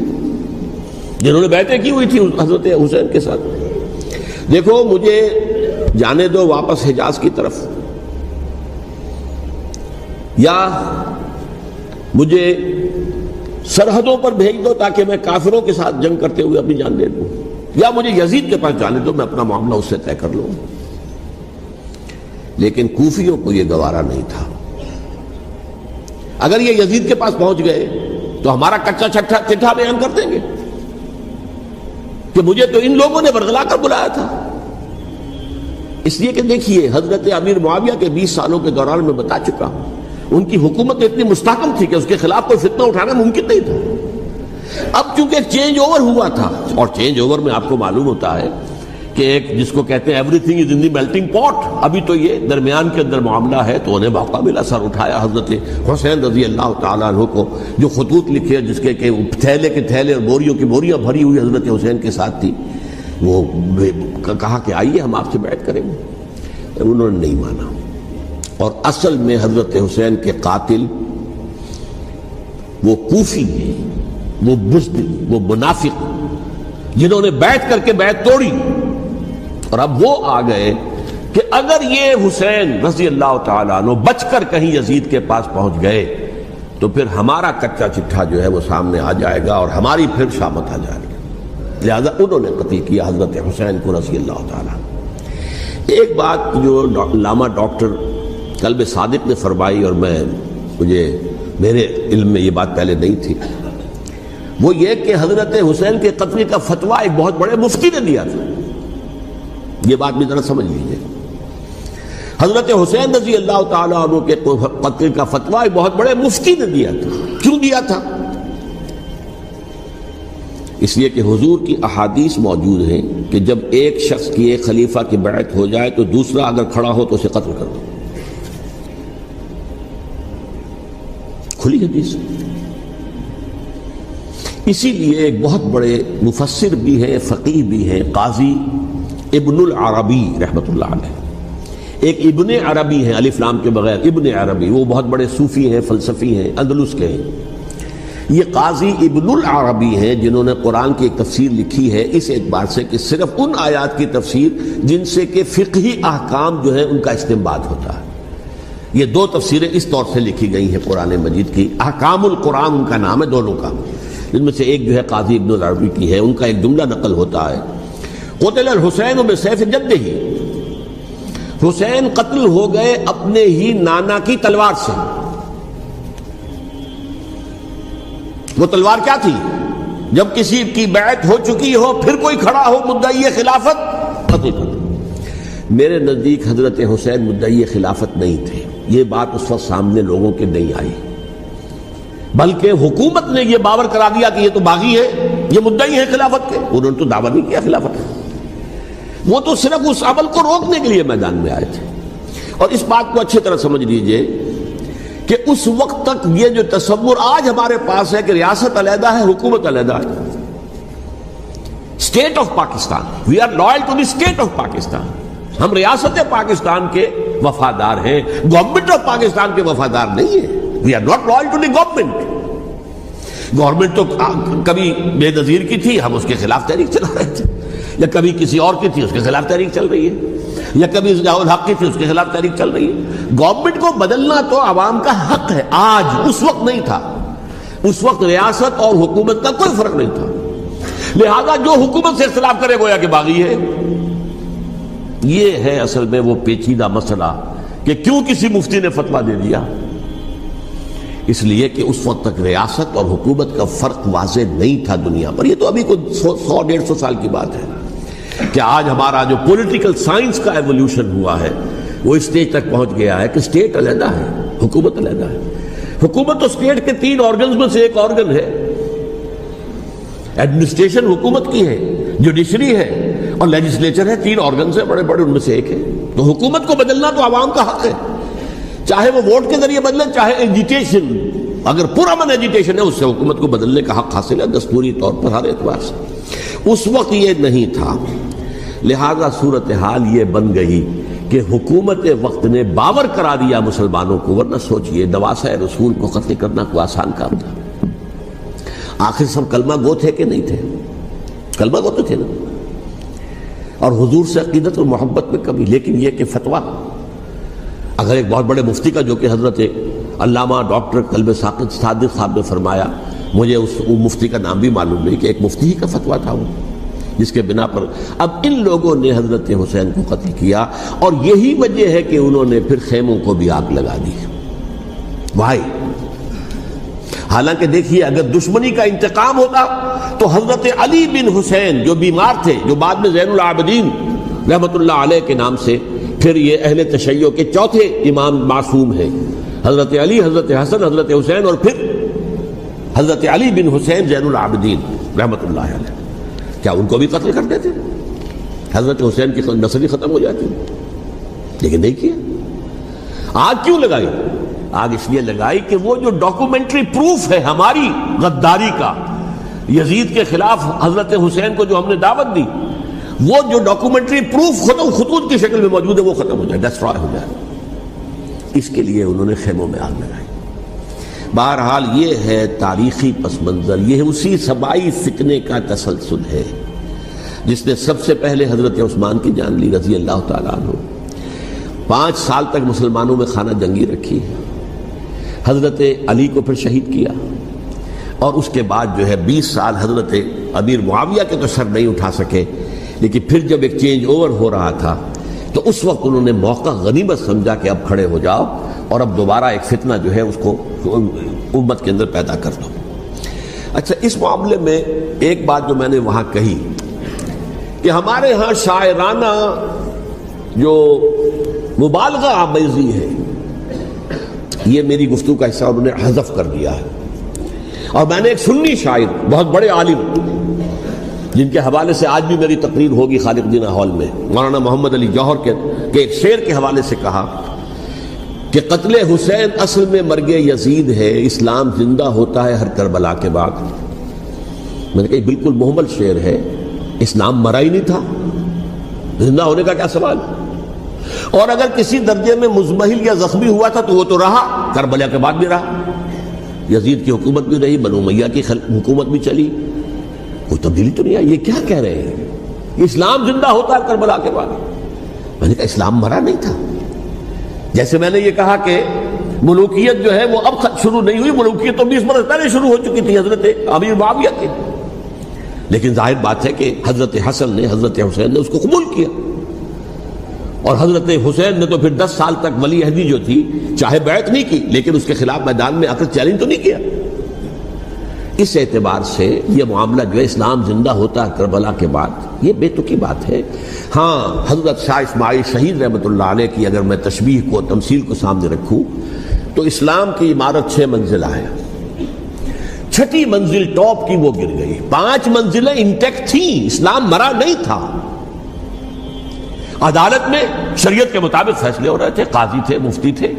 Speaker 1: جنہوں نے بیعتیں کی ہوئی تھی حضرت حسین کے ساتھ۔ دیکھو مجھے جانے دو واپس حجاز کی طرف، یا مجھے سرحدوں پر بھیج دو تاکہ میں کافروں کے ساتھ جنگ کرتے ہوئے اپنی جان دے دوں، یا مجھے یزید کے پاس جانے دو، میں اپنا معاملہ اس سے طے کر لوں۔ لیکن کوفیوں کو یہ گوارا نہیں تھا۔ اگر یہ یزید کے پاس پہنچ گئے تو ہمارا کچا چٹھا بیان کر دیں گے کہ مجھے تو ان لوگوں نے برگلا کر بلایا تھا۔ اس لیے کہ دیکھیے حضرت امیر معاویہ کے 20 سالوں کے دوران میں بتا چکا ہوں، ان کی حکومت اتنی مستحکم تھی کہ اس کے خلاف کوئی فتنہ اٹھانا ممکن نہیں تھا۔ اب چونکہ ایک چینج اوور ہوا تھا، اور چینج اوور میں آپ کو معلوم ہوتا ہے کہ ایک جس کو کہتے ہیں every thing is in the melting پاٹ، ابھی تو یہ درمیان کے اندر معاملہ ہے، تو انہیں موقع ملا، سر اٹھایا حضرت حسین رضی اللہ تعالیٰ عنہ کو، جو خطوط لکھے جس کے کہ تھیلے کے تھیلے اور بوریوں کی بوریاں بھری ہوئی حضرت حسین کے ساتھ تھی، وہ کہا کہ آئیے ہم آپ سے بیعت کریں گے۔ انہوں نے نہیں مانا، اور اصل میں حضرت حسین کے قاتل وہ کوفی ہیں، وہ بزدل، وہ منافق، جنہوں نے بیعت کر کے بیعت توڑی۔ اور اب وہ آ گئے کہ اگر یہ حسین رضی اللہ تعالیٰ عنہ بچ کر کہیں یزید کے پاس پہنچ گئے تو پھر ہمارا کچا چٹھا جو ہے وہ سامنے آ جائے گا اور ہماری پھر شامت آ جائے گی۔ لہذا انہوں نے قتل کیا حضرت حسین کو رضی اللہ تعالیٰ۔ ایک بات جو علامہ ڈاکٹر قلب صادق نے فرمائی، اور مجھے میرے علم میں یہ بات پہلے نہیں تھی، وہ یہ کہ حضرت حسین کے قتل کا فتویٰ ایک بہت بڑے مفتی نے دیا تھا۔ یہ بات بھی ذرا سمجھ لیجیے، حضرت حسین رضی اللہ تعالیٰ عنہ کے قتل کا فتویٰ ایک بہت بڑے مفتی نے دیا تھا۔ کیوں دیا تھا؟ اس لیے کہ حضور کی احادیث موجود ہیں کہ جب ایک شخص کی ایک خلیفہ کی بیعت ہو جائے تو دوسرا اگر کھڑا ہو تو اسے قتل کر دو، کھلی حدیث۔ اسی لیے ایک بہت بڑے مفسر بھی ہیں، فقیہ بھی ہیں، قاضی ابن العربی رحمۃ اللہ علیہ، ایک ابن عربی ہیں الف لام کے بغیر، ابن عربی، وہ بہت بڑے صوفی ہیں، فلسفی ہیں، اندلس کے ہیں۔ یہ قاضی ابن العربی ہیں جنہوں نے قرآن کی ایک تفسیر لکھی ہے اس اعتبار سے کہ صرف ان آیات کی تفسیر جن سے کہ فقہی احکام جو ہے ان کا استنباط ہوتا ہے۔ یہ 2 تفسیریں اس طور سے لکھی گئی ہیں قرآن مجید کی، احکام القرآن ان کا نام ہے دونوں کا، جن میں سے ایک جو ہے قاضی ابن العربی کی ہے۔ ان کا ایک جملہ نقل ہوتا ہے، قتل الحسین بسیف جدہ، حسین قتل ہو گئے اپنے ہی نانا کی تلوار سے۔ وہ تلوار کیا تھی؟ جب کسی کی بیعت ہو چکی ہو پھر کوئی کھڑا ہو مدعی خلافت، قتل کر دو۔ میرے نزدیک حضرت حسین مدعی خلافت نہیں تھے، یہ بات اس وقت سامنے لوگوں کے نہیں آئی، بلکہ حکومت نے یہ باور کرا دیا کہ یہ تو باغی ہے، یہ مدعی ہے خلافت کے۔ انہوں نے تو دعویٰ نہیں کیا خلافت کا، وہ تو صرف اس عمل کو روکنے کے لیے میدان میں آئے تھے۔ اور اس بات کو اچھی طرح سمجھ لیجئے کہ اس وقت تک یہ جو تصور آج ہمارے پاس ہے کہ ریاست علیحدہ ہے، حکومت علیحدہ ہے، state of Pakistan, we are loyal to the state of Pakistan, ہم ریاست پاکستان کے وفادار ہیں، گورنمنٹ آف پاکستان کے وفادار نہیں ہیں۔ We are not loyal to the government. Government تو کبھی بے نظیر کی تھی، ہم اس کے خلاف تحریک چلا رہے تھے، یا کبھی کسی اور کی تھی اس کے خلاف تحریک چل رہی ہے، یا کبھی ضیاء الحق کی تھی اس کے خلاف تحریک چل رہی ہے۔ گورنمنٹ کو بدلنا تو عوام کا حق ہے، آج، اس وقت نہیں تھا۔ اس وقت ریاست اور حکومت کا کوئی فرق نہیں تھا۔ لہذا جو حکومت سے اختلاف کرے گویا کہ باغی ہے۔ یہ ہے اصل میں وہ پیچیدہ مسئلہ کہ کیوں کسی مفتی نے فتویٰ دے دیا؟ اس لیے کہ اس وقت تک ریاست اور حکومت کا فرق واضح نہیں تھا دنیا پر۔ یہ تو ابھی کوئی 100-150 سال کی بات ہے کہ آج ہمارا جو پولیٹیکل سائنس کا ایولیوشن ہوا ہے وہ اس اسٹیج تک پہنچ گیا ہے کہ اسٹیٹ علیحدہ ہے، حکومت علیحدہ ہے۔ حکومت تو اسٹیٹ کے 3 آرگنز میں سے ایک آرگن ہے۔ ایڈمنسٹریشن حکومت کی ہے، جوڈیشری ہے اور لیجسلیچر ہے، 3 آرگنز ہیں بڑے بڑے، ان میں سے ایک ہے۔ تو حکومت کو بدلنا تو عوام کا حق ہے، چاہے وہ ووٹ کے ذریعے بدلیں چاہے ایجیٹیشن، اگر پرامن ایجیٹیشن ہے اس سے حکومت کو بدلنے کا حق حاصل ہے دستوری طور پر ہر اعتبار سے۔ اس وقت یہ نہیں تھا، لہذا صورتحال یہ بن گئی کہ حکومت وقت نے باور کرا دیا مسلمانوں کو، ورنہ سوچئے نواسہ رسول کو قتل کرنا کوئی آسان کام تھا؟ آخر سب کلمہ گو تھے کہ نہیں تھے؟ کلمہ گو تو تھے نا، اور حضور سے عقیدت اور محبت میں کمی، لیکن یہ کہ فتویٰ اگر ایک بہت بڑے مفتی کا، جو کہ حضرت علامہ ڈاکٹر قلب صادق صاحب نے فرمایا، مجھے اس مفتی کا نام بھی معلوم نہیں، کہ ایک مفتی ہی کا فتویٰ تھا وہ، جس کے بنا پر اب ان لوگوں نے حضرت حسین کو قتل کیا، اور یہی وجہ ہے کہ انہوں نے پھر خیموں کو بھی آگ لگا دی۔ بھائی حالانکہ دیکھیے اگر دشمنی کا انتقام ہوتا تو حضرت علی بن حسین جو بیمار تھے، جو بعد میں زین العابدین رحمۃ اللہ علیہ کے نام سے پھر یہ اہل تشیع کے چوتھے امام معصوم ہیں، حضرت علی، حضرت حسن، حضرت حسین، اور پھر حضرت علی بن حسین زین العابدین رحمۃ اللہ علیہ، کیا ان کو بھی قتل کر دیتے؟ حضرت حسین کی نسل ہی ختم ہو جاتی، لیکن نہیں کیا۔ آگ کیوں لگائی؟ آگ اس لیے لگائی کہ وہ جو ڈاکومنٹری پروف ہے ہماری غداری کا یزید کے خلاف حضرت حسین کو جو ہم نے دعوت دی، وہ جو ڈاکومنٹری پروف خطوط کی شکل میں موجود ہے وہ ختم ہو جائے، ڈسٹرائے ہو جائے۔ اس کے لیے انہوں نے خیموں میں آگ لگائی۔ بہرحال یہ ہے تاریخی پس منظر، یہ اسی سبائی فتنے کا تسلسل ہے جس نے سب سے پہلے حضرت عثمان کی جان لی رضی اللہ تعالیٰ عنہ۔ 5 سال تک مسلمانوں میں خانہ جنگی رکھی، حضرت علی کو پھر شہید کیا، اور اس کے بعد جو ہے 20 سال حضرت امیر معاویہ کے تو سر نہیں اٹھا سکے، لیکن پھر جب ایک چینج اوور ہو رہا تھا تو اس وقت انہوں نے موقع غنیمت سمجھا کہ اب کھڑے ہو جاؤ اور اب دوبارہ ایک فتنہ جو ہے اس کو امت کے اندر پیدا کر دو۔ اچھا، اس معاملے میں ایک بات جو میں نے وہاں کہی کہ ہمارے ہاں شاعرانہ جو مبالغہ آمیزی ہے، یہ میری گفتگو کا حصہ انہوں نے حذف کر دیا ہے، اور میں نے ایک سنی شاعر بہت بڑے عالم جن کے حوالے سے آج بھی میری تقریر ہوگی خالق دینہ ہال میں، مولانا محمد علی جوہر کے ایک شعر کے حوالے سے کہا کہ قتل حسین اصل میں مرگ یزید ہے، اسلام زندہ ہوتا ہے ہر کربلا کے بعد۔ میں نے کہا بالکل محمل شعر ہے، اسلام مرا ہی نہیں تھا، زندہ ہونے کا کیا سوال؟ اور اگر کسی درجے میں مزمحل یا زخمی ہوا تھا تو وہ تو رہا، کربلا کے بعد بھی رہا، یزید کی حکومت بھی رہی، بنو امیہ کی حکومت بھی چلی، کوئی تبدیلی تو نہیں آئی۔ یہ کیا کہہ رہے ہیں؟ اسلام زندہ ہوتا ہے کربلا کے بعد؟ میں نے کہا اسلام مرا نہیں تھا۔ جیسے میں نے یہ کہا کہ ملوکیت جو ہے وہ اب شروع نہیں ہوئی، ملوکیت تو 20 برس پہلے شروع ہو چکی تھی حضرت امیر معاویہ کی، لیکن ظاہر بات ہے کہ حضرت حسن نے، حضرت حسین نے اس کو قبول کیا، اور حضرت حسین نے تو پھر 10 سال تک ولی عہدی جو تھی چاہے بیعت نہیں کی لیکن اس کے خلاف میدان میں آ کر چیلنج تو نہیں کیا۔ اس اعتبار سے یہ معاملہ جو ہے اسلام زندہ ہوتا ہے کربلا کے بعد، یہ بے تکی بات ہے۔ ہاں، حضرت شاہ اسماعیل شہید رحمۃ اللہ علیہ کی اگر میں تشبیہ کو، تمثیل کو سامنے رکھوں تو اسلام کی عمارت 6 منزلہ ہے، 6ٹھی منزل ٹاپ کی وہ گر گئی، 5 منزلیں انٹیکٹ تھیں، اسلام مرا نہیں تھا۔ عدالت میں شریعت کے مطابق فیصلے ہو رہے تھے، قاضی تھے، مفتی تھے،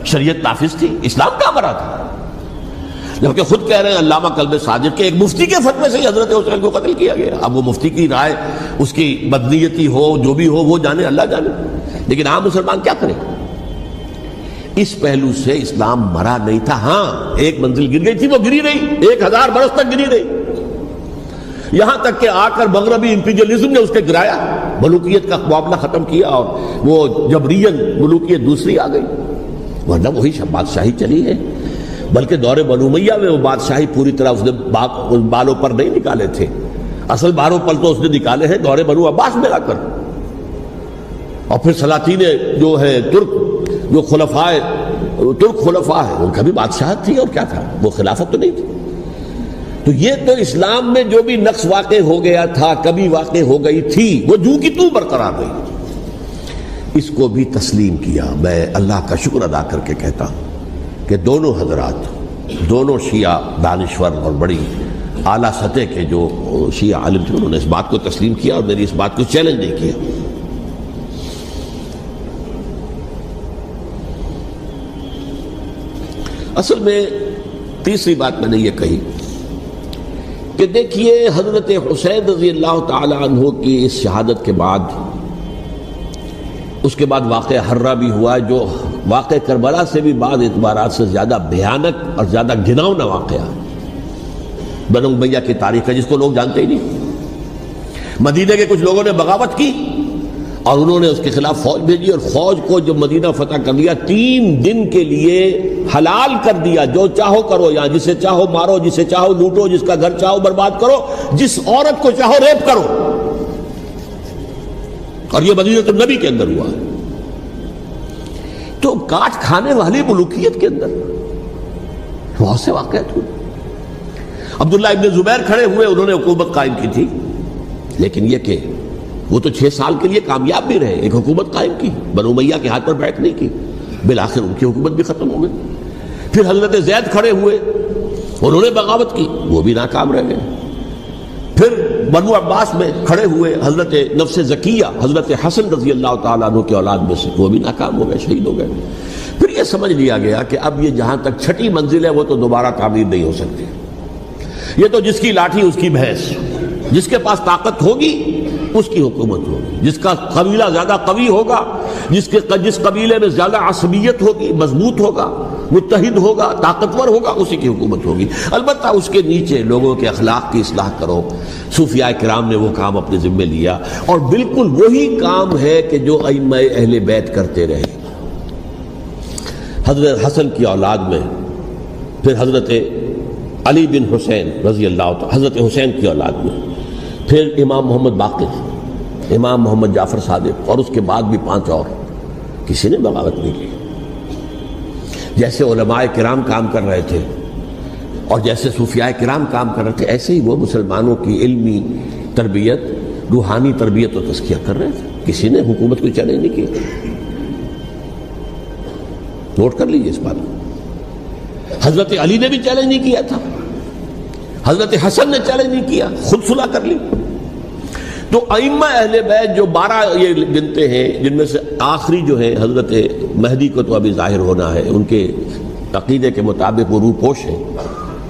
Speaker 1: شریعت نافذ تھی، اسلام کہاں مرا تھا؟ جبکہ خود کہہ رہے ہیں علامہ قلب صادق کے ایک مفتی کے فتوے سے حضرت حسین کو قتل کیا گیا۔ اب وہ مفتی کی رائے، اس کی بدنیتی ہو، جو بھی ہو وہ جانے، اللہ جانے، لیکن عام مسلمان کیا کرے؟ اس پہلو سے اسلام مرا نہیں تھا۔ ہاں، ایک منزل گر گئی تھی، وہ گری رہی، 1000 برس تک گری رہی، یہاں تک کہ آ کر مغربی امپیریلزم نے اس کے گرایا، ملوکیت کا معاملہ ختم کیا، اور وہ جبرین ملوکیت دوسری آ گئی، ورنہ وہی بادشاہی چلی ہے۔ بلکہ دور بنو امیہ میں وہ بادشاہی پوری طرح اس نے بالوں پر نہیں نکالے تھے، اصل 12 پل تو اس نے نکالے ہیں دور بنو عباس میں آ کر، اور پھر سلاطین جو ہے ترک، جو ترک خلفاء ہے، ان کا بھی بادشاہت تھی اور کیا تھا، وہ خلافت تو نہیں تھی۔ تو یہ تو اسلام میں جو بھی نقص واقع ہو گیا تھا، کبھی واقع ہو گئی تھی، وہ جو کی تو برقرار رہی، اس کو بھی تسلیم کیا۔ میں اللہ کا شکر ادا کر کے کہتا ہوں کہ دونوں حضرات، دونوں شیعہ دانشور اور بڑی اعلیٰ سطح کے جو شیعہ عالم تھے، انہوں نے اس بات کو تسلیم کیا اور میری اس بات کو چیلنج نہیں کیا۔ اصل میں تیسری بات میں نے یہ کہی کہ دیکھیے حضرت حسین رضی اللہ تعالی عنہ کی اس شہادت کے بعد، اس کے بعد واقعہ حرہ بھی ہوا، جو واقعہ کربلا سے بھی بعض اعتبارات سے زیادہ بھیانک اور زیادہ گھناؤنا واقعہ ہے۔ بنو امیہ کی تاریخ ہے جس کو لوگ جانتے ہی نہیں۔ مدینہ کے کچھ لوگوں نے بغاوت کی اور انہوں نے اس کے خلاف فوج بھیجی، اور فوج کو جب مدینہ فتح کر لیا 3 دن کے لیے حلال کر دیا، جو چاہو کرو، یہاں جسے چاہو مارو، جسے چاہو لوٹو، جس کا گھر چاہو برباد کرو، جس عورت کو چاہو ریپ کرو۔ اور یہ مدینہ النبی کے اندر ہوا ہے، تو کاٹ کھانے والی ملوکیت کے اندر بہت سے واقعات ہوئے۔ عبداللہ ابن زبیر کھڑے ہوئے، انہوں نے حکومت قائم کی تھی، لیکن یہ کہ وہ تو 6 سال کے لیے کامیاب بھی رہے، ایک حکومت قائم کی، بنو امیہ کے ہاتھ پر بیٹھ نہیں کی، بالآخر ان کی حکومت بھی ختم ہو گئی۔ پھر حضرت زید کھڑے ہوئے، انہوں نے بغاوت کی، وہ بھی ناکام رہ گئے۔ پھر بنو عباس میں کھڑے ہوئے حضرت نفس زکیہ، حضرت حسن رضی اللہ تعالیٰ عنہ کے اولاد میں سے، وہ بھی ناکام ہو گئے، شہید ہو گئے۔ پھر یہ سمجھ لیا گیا کہ اب یہ جہاں تک 6ٹھی منزل ہے وہ تو دوبارہ تعمیر نہیں ہو سکتی، یہ تو جس کی لاٹھی اس کی بھینس، جس کے پاس طاقت ہوگی اس کی حکومت ہوگی، جس کا قبیلہ زیادہ قوی ہوگا، جس قبیلے میں زیادہ عصبیت ہوگی، مضبوط ہوگا، متحد ہوگا، طاقتور ہوگا، اسی کی حکومت ہوگی۔ البتہ اس کے نیچے لوگوں کے اخلاق کی اصلاح کرو۔ صوفیاء کرام نے وہ کام اپنے ذمے لیا، اور بالکل وہی کام ہے کہ جو ائمہ اہل بیت کرتے رہے۔ حضرت حسن کی اولاد میں پھر حضرت علی بن حسین رضی اللہ تعالی، حضرت حسین کی اولاد میں پھر امام محمد باقر، امام محمد جعفر صادق، اور اس کے بعد بھی 5 اور، کسی نے بغاوت نہیں کی۔ جیسے علماء کرام کام کر رہے تھے اور جیسے صوفیاء کرام کام کر رہے تھے، ایسے ہی وہ مسلمانوں کی علمی تربیت، روحانی تربیت و تزکیہ کر رہے تھے، کسی نے حکومت کو چیلنج نہیں کیا۔ نوٹ کر لیجیے اس بات کو۔ حضرت علی نے بھی چیلنج نہیں کیا تھا، حضرت حسن نے چیلنج نہیں کیا، خود صلح کر لی۔ تو ائمہ اہل بیت جو 12 یہ گنتے ہیں، جن میں سے آخری جو ہے حضرت مہدی کو تو ابھی ظاہر ہونا ہے، ان کے عقیدے کے مطابق وہ روح پوش ہیں،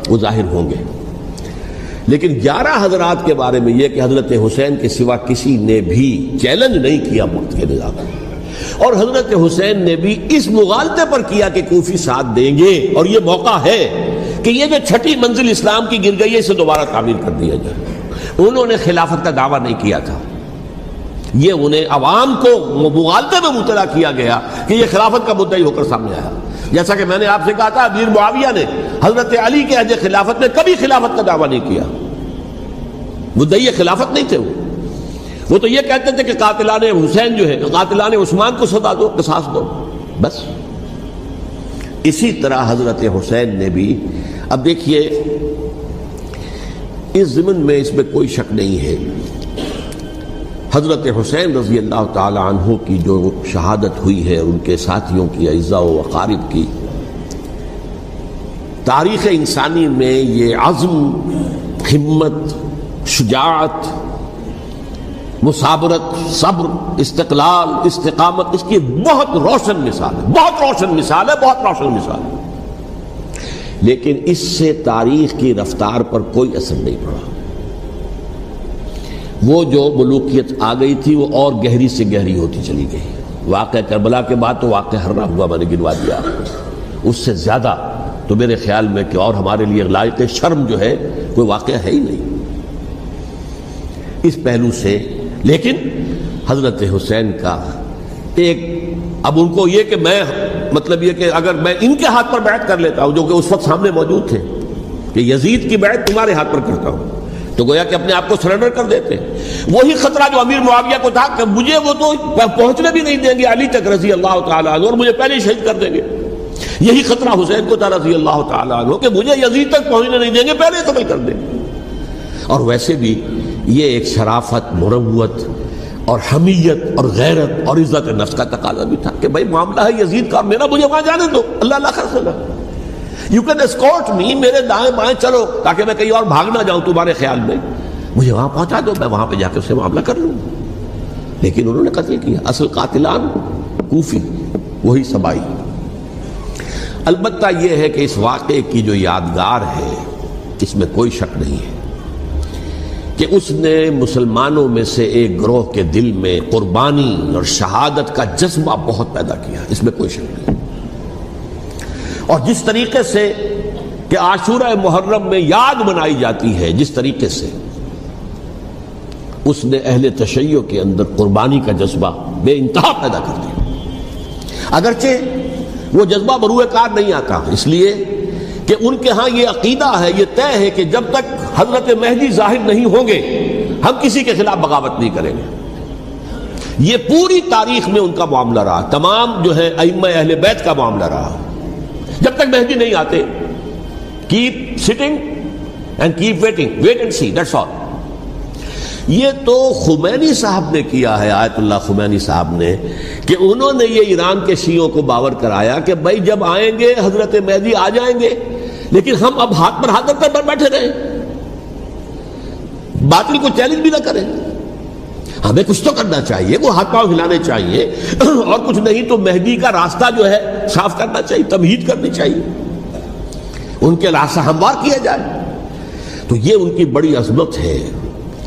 Speaker 1: وہ ظاہر ہوں گے۔ لیکن 11 حضرات کے بارے میں یہ کہ حضرت حسین کے سوا کسی نے بھی چیلنج نہیں کیا وقت کے نظام، اور حضرت حسین نے بھی اس مغالطے پر کیا کہ کوفی ساتھ دیں گے، اور یہ موقع ہے کہ یہ جو 6ٹھی منزل اسلام کی گر گئی ہے اسے دوبارہ تعمیر کر دیا جائے۔ انہوں نے خلافت کا دعویٰ نہیں کیا تھا، یہ انہیں عوام کو مغالطے میں مبتلا کیا گیا کہ یہ خلافت کا مدعی ہو کر سامنے آیا۔ جیسا کہ میں نے آپ سے کہا تھا، امیر معاویہ نے حضرت علی کے عہد خلافت میں کبھی خلافت کا دعویٰ نہیں کیا، مدعی خلافت نہیں تھے وہ تو یہ کہتے تھے کہ قاتلان حسین جو ہے، قاتلان عثمان کو سزا دو، قصاص دو، بس۔ اسی طرح حضرت حسین نے بھی، اب دیکھیے اس ضمن میں اس میں کوئی شک نہیں ہے، حضرت حسین رضی اللہ تعالی عنہ کی جو شہادت ہوئی ہے، ان کے ساتھیوں کی، اعزاء و اقارب کی، تاریخ انسانی میں یہ عزم، ہمت، شجاعت، مثابرت، صبر، استقلال، استقامت، اس کی بہت روشن مثال ہے، بہت روشن مثال ہے، بہت روشن مثال ہے۔ لیکن اس سے تاریخ کی رفتار پر کوئی اثر نہیں پڑا۔ وہ جو ملوکیت آ گئی تھی وہ اور گہری سے گہری ہوتی چلی گئی۔ واقعہ کربلا کے بعد تو واقعہ حرہ ہوا، میں نے گنوا دیا آپ کو، اس سے زیادہ تو میرے خیال میں کہ اور ہمارے لیے لائق شرم جو ہے کوئی واقعہ ہے ہی نہیں اس پہلو سے۔ لیکن حضرت حسین کا ایک، اب ان کو یہ کہ میں، مطلب یہ کہ اگر میں ان کے ہاتھ پر بیعت کر لیتا ہوں، جو کہ اس وقت سامنے موجود تھے، کہ یزید کی بیعت تمہارے ہاتھ پر کرتا ہوں، تو گویا کہ اپنے آپ کو سرنڈر کر دیتے. وہی خطرہ جو امیر معاویہ کو تھا کہ مجھے وہ تو پہنچنے بھی نہیں دیں گے علی تک رضی اللہ تعالیٰ عنہ، اور مجھے پہلے ہی شہید کر دیں گے. یہی خطرہ حسین کو تھا رضی اللہ تعالیٰ عنہ کہ مجھے یزید تک پہنچنے نہیں دیں گے، پہلے قتل کر دیں گے. اور ویسے بھی یہ ایک شرافت، مروت اور حمیت اور غیرت اور عزت نفس کا تقاضا بھی تھا کہ بھائی معاملہ ہے یزید کا، میرا مجھے وہاں جانے دو، اللہ اللہ خیر سنا، یو کین اسکورٹ می، میرے دائیں بائیں چلو تاکہ میں کہیں اور بھاگ نہ جاؤں تمہارے خیال میں، مجھے وہاں پہنچا دو، میں وہاں پہ جا کے اس سے معاملہ کر لوں. لیکن انہوں نے قتل کیا. اصل قاتلان کوفی، وہی سبائی. البتہ یہ ہے کہ اس واقعے کی جو یادگار ہے اس میں کوئی شک نہیں ہے کہ اس نے مسلمانوں میں سے ایک گروہ کے دل میں قربانی اور شہادت کا جذبہ بہت پیدا کیا، اس میں کوئی شک نہیں. اور جس طریقے سے کہ عاشورہ محرم میں یاد منائی جاتی ہے، جس طریقے سے اس نے اہل تشیع کے اندر قربانی کا جذبہ بے انتہا پیدا کر دیا. اگرچہ وہ جذبہ بروئے کار نہیں آتا، اس لیے کہ ان کے ہاں یہ عقیدہ ہے، یہ طے ہے کہ جب تک حضرت مہدی ظاہر نہیں ہوں گے ہم کسی کے خلاف بغاوت نہیں کریں گے. یہ پوری تاریخ میں ان کا معاملہ رہا، تمام جو ہے ائمہ اہل بیت کا معاملہ رہا. جب تک مہدی نہیں آتے keep sitting and keep waiting, wait and see, that's all. یہ تو خمینی صاحب نے کیا ہے، آیت اللہ خمینی صاحب نے، کہ انہوں نے یہ ایران کے شیعوں کو باور کرایا کہ بھائی جب آئیں گے حضرت مہدی آ جائیں گے، لیکن ہم اب ہاتھ پر ہاتھ رکھ کر بیٹھے رہیں، باطل کو چیلنج بھی نہ کریں. ہمیں کچھ تو کرنا چاہیے، وہ ہاتھ پاؤں ہلانے چاہیے، اور کچھ نہیں تو مہدی کا راستہ جو ہے صاف کرنا چاہیے، تمہید کرنی چاہیے، ان کے راستہ ہموار کیا جائے. تو یہ ان کی بڑی عظمت ہے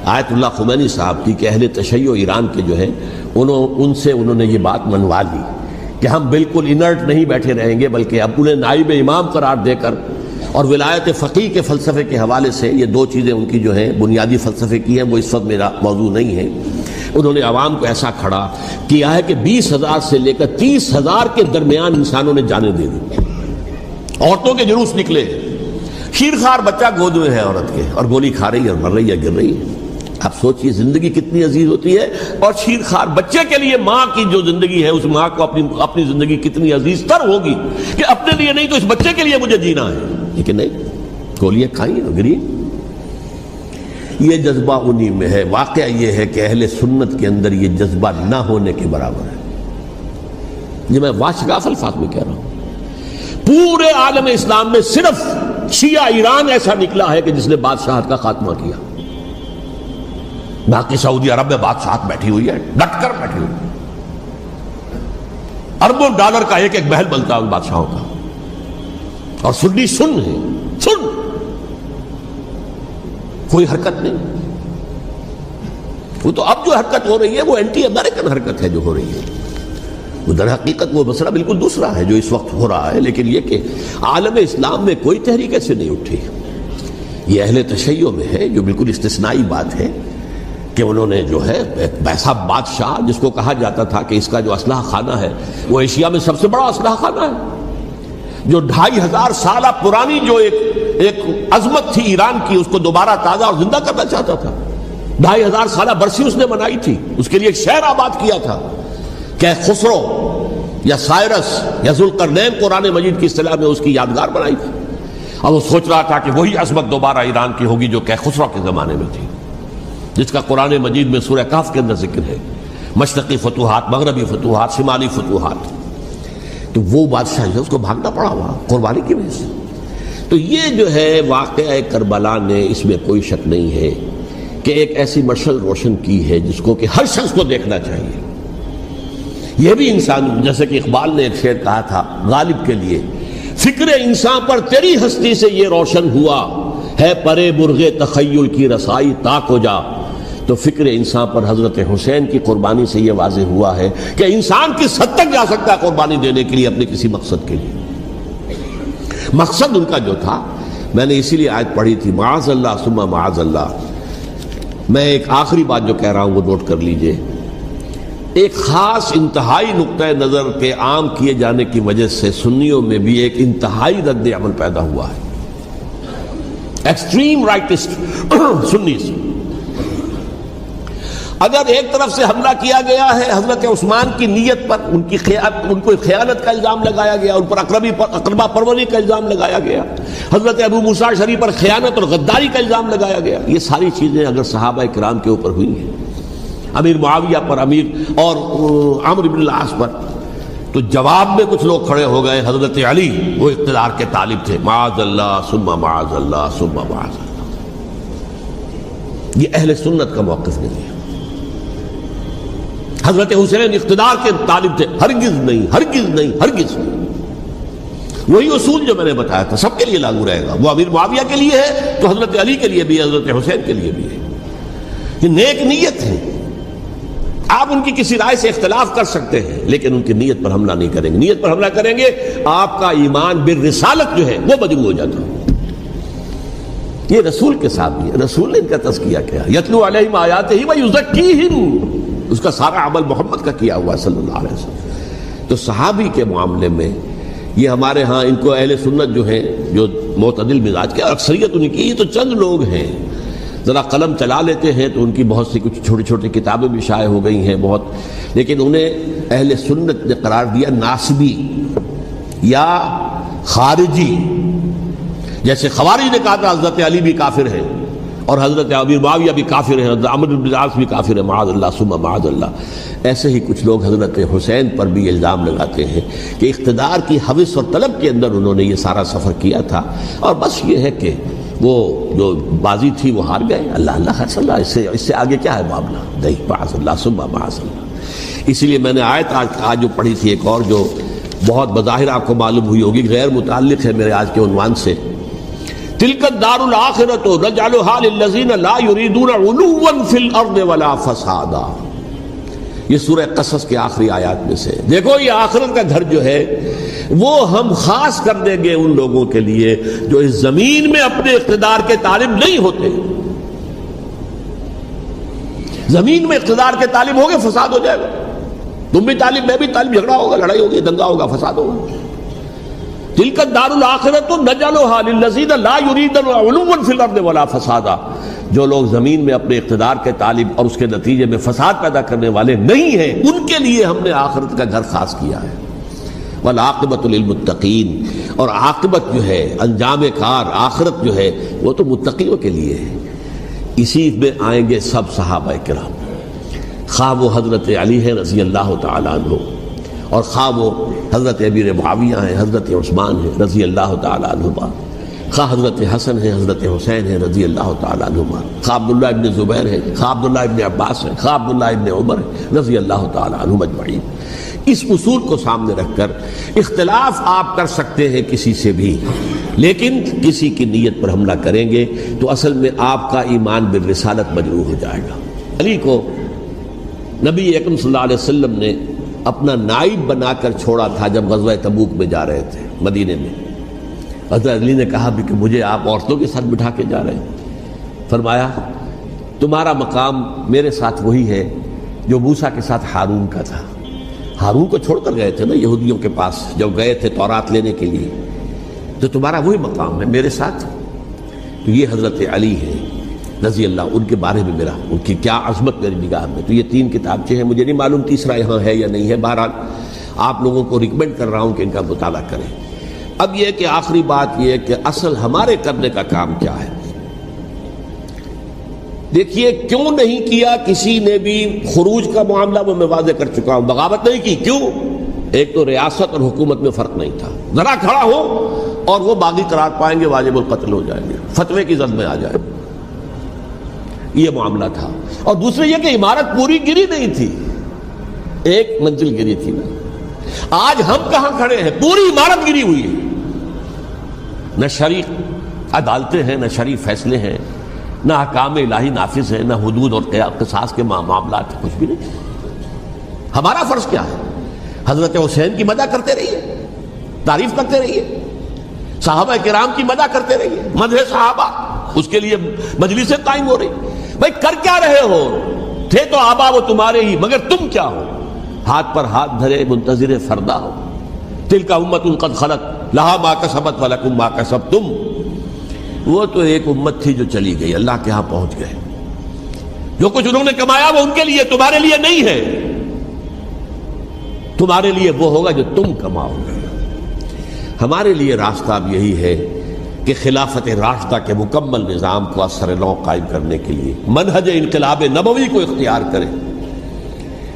Speaker 1: آیت اللہ خمینی صاحب کی کہ اہل تشیع ایران کے جو ہے ان سے انہوں نے یہ بات منوا لی کہ ہم بالکل انرٹ نہیں بیٹھے رہیں گے، بلکہ اب انہیں نائب امام قرار دے کر اور ولایت فقیہ کے فلسفے کے حوالے سے، یہ دو چیزیں ان کی جو ہیں بنیادی فلسفے کی ہیں، وہ اس وقت میرا موضوع نہیں ہے. انہوں نے عوام کو ایسا کھڑا کیا ہے کہ 20,000 سے لے کر 30,000 کے درمیان انسانوں نے جانیں دے دی. عورتوں کے جلوس نکلے، شیرخوار بچہ گود میں ہے عورت کے، اور گولی کھا رہی ہے اور مر رہی ہے، گر رہی ہے. اب سوچئے زندگی کتنی عزیز ہوتی ہے، اور شیرخوار بچے کے لیے ماں کی جو زندگی ہے، اس ماں کو اپنی زندگی کتنی عزیز تر ہوگی کہ اپنے لیے نہیں تو اس بچے کے لیے مجھے جینا ہے. لیکن نہیں، گولیاں کھائیں اور گری. یہ جذبہ انہی میں ہے. واقعہ یہ ہے کہ اہل سنت کے اندر یہ جذبہ نہ ہونے کے برابر ہے. یہ میں واشگاف الفاظ میں کہہ رہا ہوں. پورے عالم اسلام میں صرف شیعہ ایران ایسا نکلا ہے کہ جس نے بادشاہت کا خاتمہ کیا. باقی سعودی عرب میں بادشاہت بیٹھی ہوئی ہے، ڈٹ کر بیٹھی ہوئی ہے. اربوں ڈالر کا ایک ایک محل بنتا ہے ان بادشاہوں کا، اور سنی سن ہے، سن، کوئی حرکت نہیں. وہ تو اب جو حرکت ہو رہی ہے وہ اینٹی امریکن حرکت ہے جو ہو رہی ہے. وہ در حقیقت وہ مسئلہ بالکل دوسرا ہے جو اس وقت ہو رہا ہے. لیکن یہ کہ عالم اسلام میں کوئی تحریک ایسے نہیں اٹھی. یہ اہل تشیع میں ہے جو بالکل استثنائی بات ہے کہ انہوں نے جو ہے ایسا بادشاہ جس کو کہا جاتا تھا کہ اس کا جو اسلحہ خانہ ہے وہ ایشیا میں سب سے بڑا اسلحہ خانہ ہے، جو 2500 سالہ پرانی جو ایک عظمت تھی ایران کی، اس کو دوبارہ تازہ اور زندہ کرنا چاہتا تھا. 2500 سالہ برسی اس نے منائی تھی، اس کے لیے ایک شہر آباد کیا تھا کہ خسرو یا سائرس یا ذوالقرنین قرآن مجید کی اصطلاح میں اس کی یادگار بنائی تھی. اور وہ سوچ رہا تھا کہ وہی عظمت دوبارہ ایران کی ہوگی جو کہ خسرو کے زمانے میں تھی، جس کا قرآن مجید میں سورہ کہف کے اندر ذکر ہے. مشرقی فتوحات، مغربی فتوحات، شمالی فتوحات. تو وہ بادشاہ جو ہے اس کو بھاگنا پڑا ہوا قربانی کی وجہ سے. تو یہ جو ہے واقعہ کربلا نے، اس میں کوئی شک نہیں ہے کہ ایک ایسی مشعل روشن کی ہے جس کو کہ ہر شخص کو دیکھنا چاہیے. یہ بھی انسان، جیسے کہ اقبال نے ایک شعر کہا تھا غالب کے لیے، فکر انسان پر تیری ہستی سے یہ روشن ہوا ہے، پرے برغ تخیل کی رسائی تاک ہو جا. تو فکر انسان پر حضرت حسین کی قربانی سے یہ واضح ہوا ہے کہ انسان کس حد تک جا سکتا ہے قربانی دینے کے لیے اپنے کسی مقصد کے لیے. مقصد ان کا جو تھا، میں نے اسی لیے آیت پڑھی تھی، معاذ اللہ ثم معاذ اللہ. میں ایک آخری بات جو کہہ رہا ہوں وہ نوٹ کر لیجئے. ایک خاص انتہائی نقطۂ نظر کے عام کیے جانے کی وجہ سے سنیوں میں بھی ایک انتہائی رد عمل پیدا ہوا ہے. Extreme rightist سنیز. اگر ایک طرف سے حملہ کیا گیا ہے حضرت عثمان کی نیت پر، ان کو خیانت کا الزام لگایا گیا، ان پر اقربا پروری کا الزام لگایا گیا، حضرت ابو موسیٰ اشعری پر خیانت اور غداری کا الزام لگایا گیا، یہ ساری چیزیں اگر صحابہ کرام کے اوپر ہوئی ہیں، امیر معاویہ پر، امیر اور عمرو بن العاص پر، تو جواب میں کچھ لوگ کھڑے ہو گئے. حضرت علی وہ اقتدار کے طالب تھے، معاذ اللہ ثم معاذ اللہ ثم معاذ اللہ. یہ اہل سنت کا موقف نہیں ہے. حضرت حسین اقتدار کے طالب تھے، ہرگز نہیں ہرگز نہیں ہرگز نہیں. وہی اصول جو میں نے بتایا تھا سب کے لیے لاگو رہے گا. وہ امیر معاویہ کے لیے ہے تو حضرت علی کے لیے بھی ہے، حضرت حسین کے لیے بھی ہے. یہ نیک نیت ہے. آپ ان کی کسی رائے سے اختلاف کر سکتے ہیں لیکن ان کی نیت پر حملہ نہیں کریں گے. نیت پر حملہ کریں گے آپ کا ایمان بالرسالت جو ہے وہ مجروح ہو جاتا ہے. یہ رسول کے ساتھ بھی ہے. رسول نے ان کا تزکیہ کیا، یتلو علیہم آیاتہ ویزکیہم، اس کا سارا عمل محمد کا کیا ہوا صلی اللہ علیہ وسلم. تو صحابی کے معاملے میں یہ ہمارے ہاں ان کو اہل سنت جو ہیں جو معتدل مزاج کے، اکثریت ان کی، یہ تو چند لوگ ہیں ذرا قلم چلا لیتے ہیں تو ان کی بہت سی کچھ چھوٹی چھوٹی کتابیں بھی شائع ہو گئی ہیں بہت، لیکن انہیں اہل سنت نے قرار دیا ناسبی یا خارجی. جیسے خوارج نے کہا تھا حضرت علی بھی کافر ہیں اور حضرت امیر معاویہ بھی کافر ہیں، حضرت عمرو بن العاص بھی کافر ہیں، معاذ اللہ ثم معاذ اللہ. ایسے ہی کچھ لوگ حضرت حسین پر بھی الزام لگاتے ہیں کہ اقتدار کی ہوس اور طلب کے اندر انہوں نے یہ سارا سفر کیا تھا اور بس یہ ہے کہ وہ جو بازی تھی وہ ہار گئے. اللہ اللہ صلی اللہ، اس سے آگے کیا ہے معاملہ؟ نہیں، معاذ اللہ ثم معاذ اللہ. اسی لیے میں نے آیت آج جو پڑھی تھی ایک اور جو بہت بظاہر آپ کو معلوم ہوئی ہوگی، غیر متعلق ہے میرے آج کے عنوان سے. تلک الدار الآخرۃ نجعلها للذین لا یریدون علوا فی الارض ولا فسادا. یہ سورہ قصص کے آخری آیات میں سے. دیکھو یہ آخرت کا گھر جو ہے وہ ہم خاص کر دیں گے ان لوگوں کے لیے جو اس زمین میں اپنے اقتدار کے طالب نہیں ہوتے. زمین میں اقتدار کے طالب ہوگے فساد ہو جائے گا. تم بھی طالب، میں بھی طالب، جھگڑا ہوگا، لڑائی ہوگی، دنگا ہوگا، فساد ہوگا. تلک الدار الآخرۃ نجعلها للذین لا یریدون علوا فی الارض ولا فسادا. جو لوگ زمین میں اپنے اقتدار کے طالب اور اس کے نتیجے میں فساد پیدا کرنے والے نہیں ہیں ان کے لیے ہم نے آخرت کا گھر خاص کیا ہے. والعاقبۃ للمتقین، اور عاقبت جو ہے، انجام کار، آخرت جو ہے وہ تو متقیوں کے لیے ہے. اسی میں آئیں گے سب صحابہ کرام، خواہ وہ حضرت علی ہیں رضی اللہ تعالیٰ عنہ اور خواہ وہ حضرت امیر معاویہ ہیں، حضرت عثمان ہیں رضی اللہ تعالیٰ عنہما، خواہ حضرت حسن ہیں، حضرت حسین ہیں رضی اللہ تعالیٰ عنہما، خواہ عبداللہ ابن زبیر ہیں، خواہ عبداللہ ابن عباس ہیں، خواہ عبداللہ ابن عمر ہیں رضی اللہ تعالیٰ عنہم اجمعین. اس اصول کو سامنے رکھ کر اختلاف آپ کر سکتے ہیں کسی سے بھی، لیکن کسی کی نیت پر حملہ کریں گے تو اصل میں آپ کا ایمان بالرسالت مجروح ہو جائے گا. علی کو نبی اکرم صلی اللہ علیہ وسلم نے اپنا نائب بنا کر چھوڑا تھا جب غزوہ تبوک میں جا رہے تھے مدینے میں. حضرت علی نے کہا بھی کہ مجھے آپ عورتوں کے ساتھ بٹھا کے جا رہے ہیں. فرمایا تمہارا مقام میرے ساتھ وہی ہے جو موسیٰ کے ساتھ ہارون کا تھا. ہارون کو چھوڑ کر گئے تھے نا یہودیوں کے پاس جب گئے تھے تورات لینے کے لیے، تو تمہارا وہی مقام ہے میرے ساتھ. تو یہ حضرت علی ہے رضی اللہ، ان کے بارے میں میرا، ان کی کیا عظمت میری نگاہ میں. تو یہ 3 کتابچے ہیں، مجھے نہیں معلوم تیسرا یہاں ہے یا نہیں ہے، بہرحال آپ لوگوں کو ریکمینڈ کر رہا ہوں کہ ان کا مطالعہ کریں. اب یہ کہ آخری بات یہ ہے کہ اصل ہمارے کرنے کا کام کیا ہے. دیکھیے کیوں نہیں کیا کسی نے بھی خروج کا معاملہ، وہ میں واضح کر چکا ہوں. بغاوت نہیں کی، کیوں؟ ایک تو ریاست اور حکومت میں فرق نہیں تھا. ذرا کھڑا ہو اور وہ باغی قرار پائیں گے، واجب القتل ہو جائیں گے، فتوے کی زد میں آ جائے، یہ معاملہ تھا. اور دوسرے یہ کہ عمارت پوری گری نہیں تھی، ایک منزل گری تھی نا. آج ہم کہاں کھڑے ہیں؟ پوری عمارت گری ہوئی ہے. نہ شرعی عدالتیں ہیں، نہ شرعی فیصلے ہیں، نہ احکام الہی نافذ ہیں، نہ حدود اور قصاص کے معاملات، کچھ بھی نہیں. ہمارا فرض کیا ہے؟ حضرت حسین کی مدح کرتے رہیے، تعریف کرتے رہیے، صحابہ کرام کی مدح کرتے رہیے، مدح صحابہ، اس کے لیے مجلسیں قائم ہو رہی. بھائی کر کیا رہے ہو؟ تھے تو آبا وہ تمہارے ہی، مگر تم کیا ہو؟ ہاتھ پر ہاتھ دھرے منتظر فردا ہو. تلک امۃ قد خلت لہا ما کسبت ولکم ما کسبتم وہ تو ایک امت تھی جو چلی گئی، اللہ کے ہاں پہنچ گئے۔ جو کچھ انہوں نے کمایا وہ ان کے لیے، تمہارے لیے نہیں ہے، تمہارے لیے وہ ہوگا جو تم کماؤ گے۔ ہمارے لیے راستہ اب یہی ہے کہ خلافت راشدہ کے مکمل نظام کو اثر نو قائم کرنے کے لیے منہج انقلاب نبوی کو اختیار کریں۔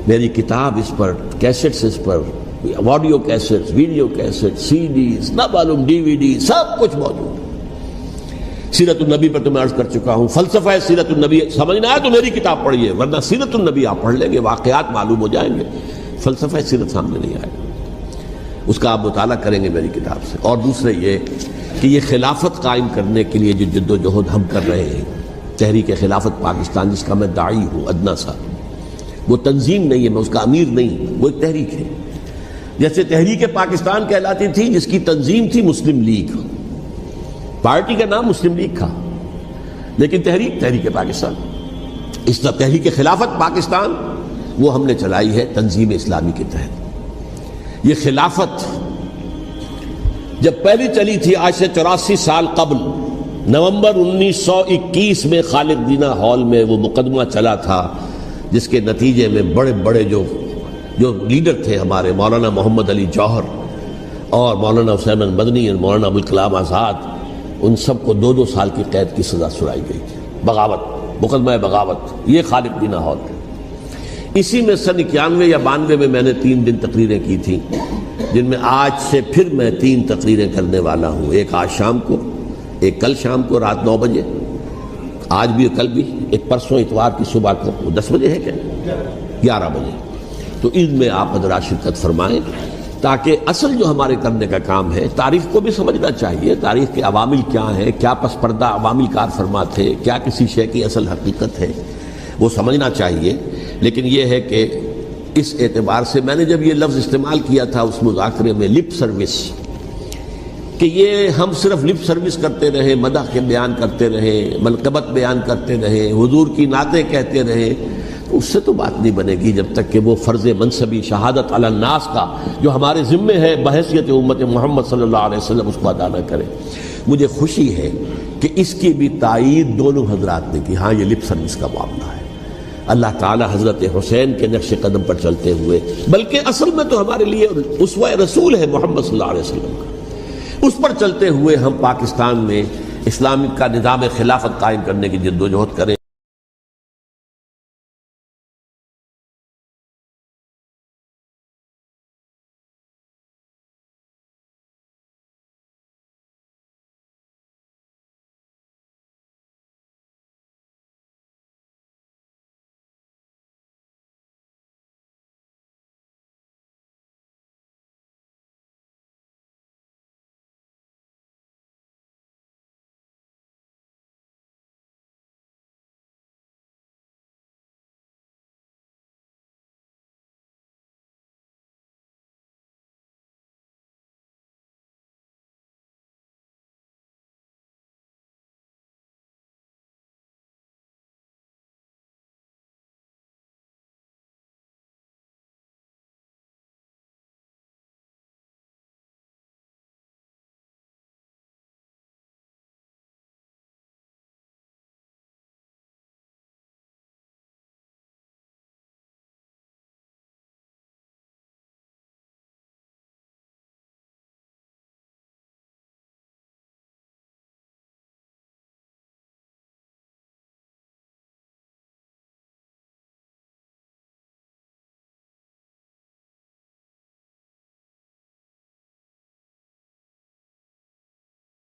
Speaker 1: میری کتاب اس پر، کیسٹس اس پر، آڈیو کیسٹس، ویڈیو کیسٹ، سی ڈیز، نہ معلوم ڈی وی ڈی، سب کچھ موجود ہے۔ سیرت النبی پر تو میں عرض کر چکا ہوں، فلسفہ سیرت النبی سمجھنا ہے تو میری کتاب پڑھیے، ورنہ سیرت النبی آپ پڑھ لیں گے، واقعات معلوم ہو جائیں گے، فلسفہ سیرت سامنے نہیں آئے گا۔ اس کا آپ مطالعہ کریں گے میری کتاب سے۔ اور دوسرے یہ کہ یہ خلافت قائم کرنے کے لیے جو جد و جہد ہم کر رہے ہیں، تحریک خلافت پاکستان جس کا میں داعی ہوں ادنا سا، وہ تنظیم نہیں ہے، میں اس کا امیر نہیں، وہ ایک تحریک ہے۔ جیسے تحریک پاکستان کہلاتی تھی، جس کی تنظیم تھی مسلم لیگ، پارٹی کا نام مسلم لیگ تھا، لیکن تحریک پاکستان، اس طرح تحریک خلافت پاکستان وہ ہم نے چلائی ہے تنظیم اسلامی کے تحت۔ یہ خلافت جب پہلی چلی تھی آج سے 84 سال قبل، نومبر 1921 میں خالد دینہ ہال میں وہ مقدمہ چلا تھا، جس کے نتیجے میں بڑے بڑے جو لیڈر تھے ہمارے، مولانا محمد علی جوہر اور مولانا حسین المدنی اور مولانا ابوالکلام آزاد، ان سب کو 2 سال کی قید کی سزا سنائی گئی تھی، بغاوت، مقدمہ بغاوت، یہ خالد دینہ ہال تھے۔ اسی میں سن 91 یا 92 میں میں نے 3 دن تقریریں کی تھیں، جن میں آج سے پھر میں 3 تقریریں کرنے والا ہوں، ایک آج شام کو، ایک کل شام کو رات 9 بجے، آج بھی کل بھی، ایک پرسوں اتوار کی صبح کو 10 بجے ہے کیا 11 بجے۔ تو ان میں آپ حضرات شرکت فرمائیں، تاکہ اصل جو ہمارے کرنے کا کام ہے، تاریخ کو بھی سمجھنا چاہیے، تاریخ کے عوامل کیا ہیں، کیا پس پردہ عوامل کار فرما تھے، کیا کسی شے کی اصل حقیقت ہے، وہ سمجھنا چاہیے۔ لیکن یہ ہے کہ اس اعتبار سے میں نے جب یہ لفظ استعمال کیا تھا اس مذاکرے میں، لپ سروس، کہ یہ ہم صرف لپ سروس کرتے رہے، مدح کے بیان کرتے رہے، منقبت بیان کرتے رہے، حضور کی نعتیں کہتے رہے، اس سے تو بات نہیں بنے گی جب تک کہ وہ فرض منصبی شہادت علی الناس کا جو ہمارے ذمے ہے بحیثیت امت محمد صلی اللہ علیہ وسلم، اس کو ادا نہ کرے۔ مجھے خوشی ہے کہ اس کی بھی تائید دونوں حضرات نے کی، ہاں یہ لپ سروس کا معاملہ ہے۔ اللہ تعالی حضرت حسین کے نقش قدم پر چلتے ہوئے، بلکہ اصل میں تو ہمارے لیے اسوہ رسول ہے محمد صلی اللہ علیہ وسلم کا، اس پر چلتے ہوئے ہم پاکستان میں اسلام کا نظام خلافت قائم کرنے کی جد و جہد کریں۔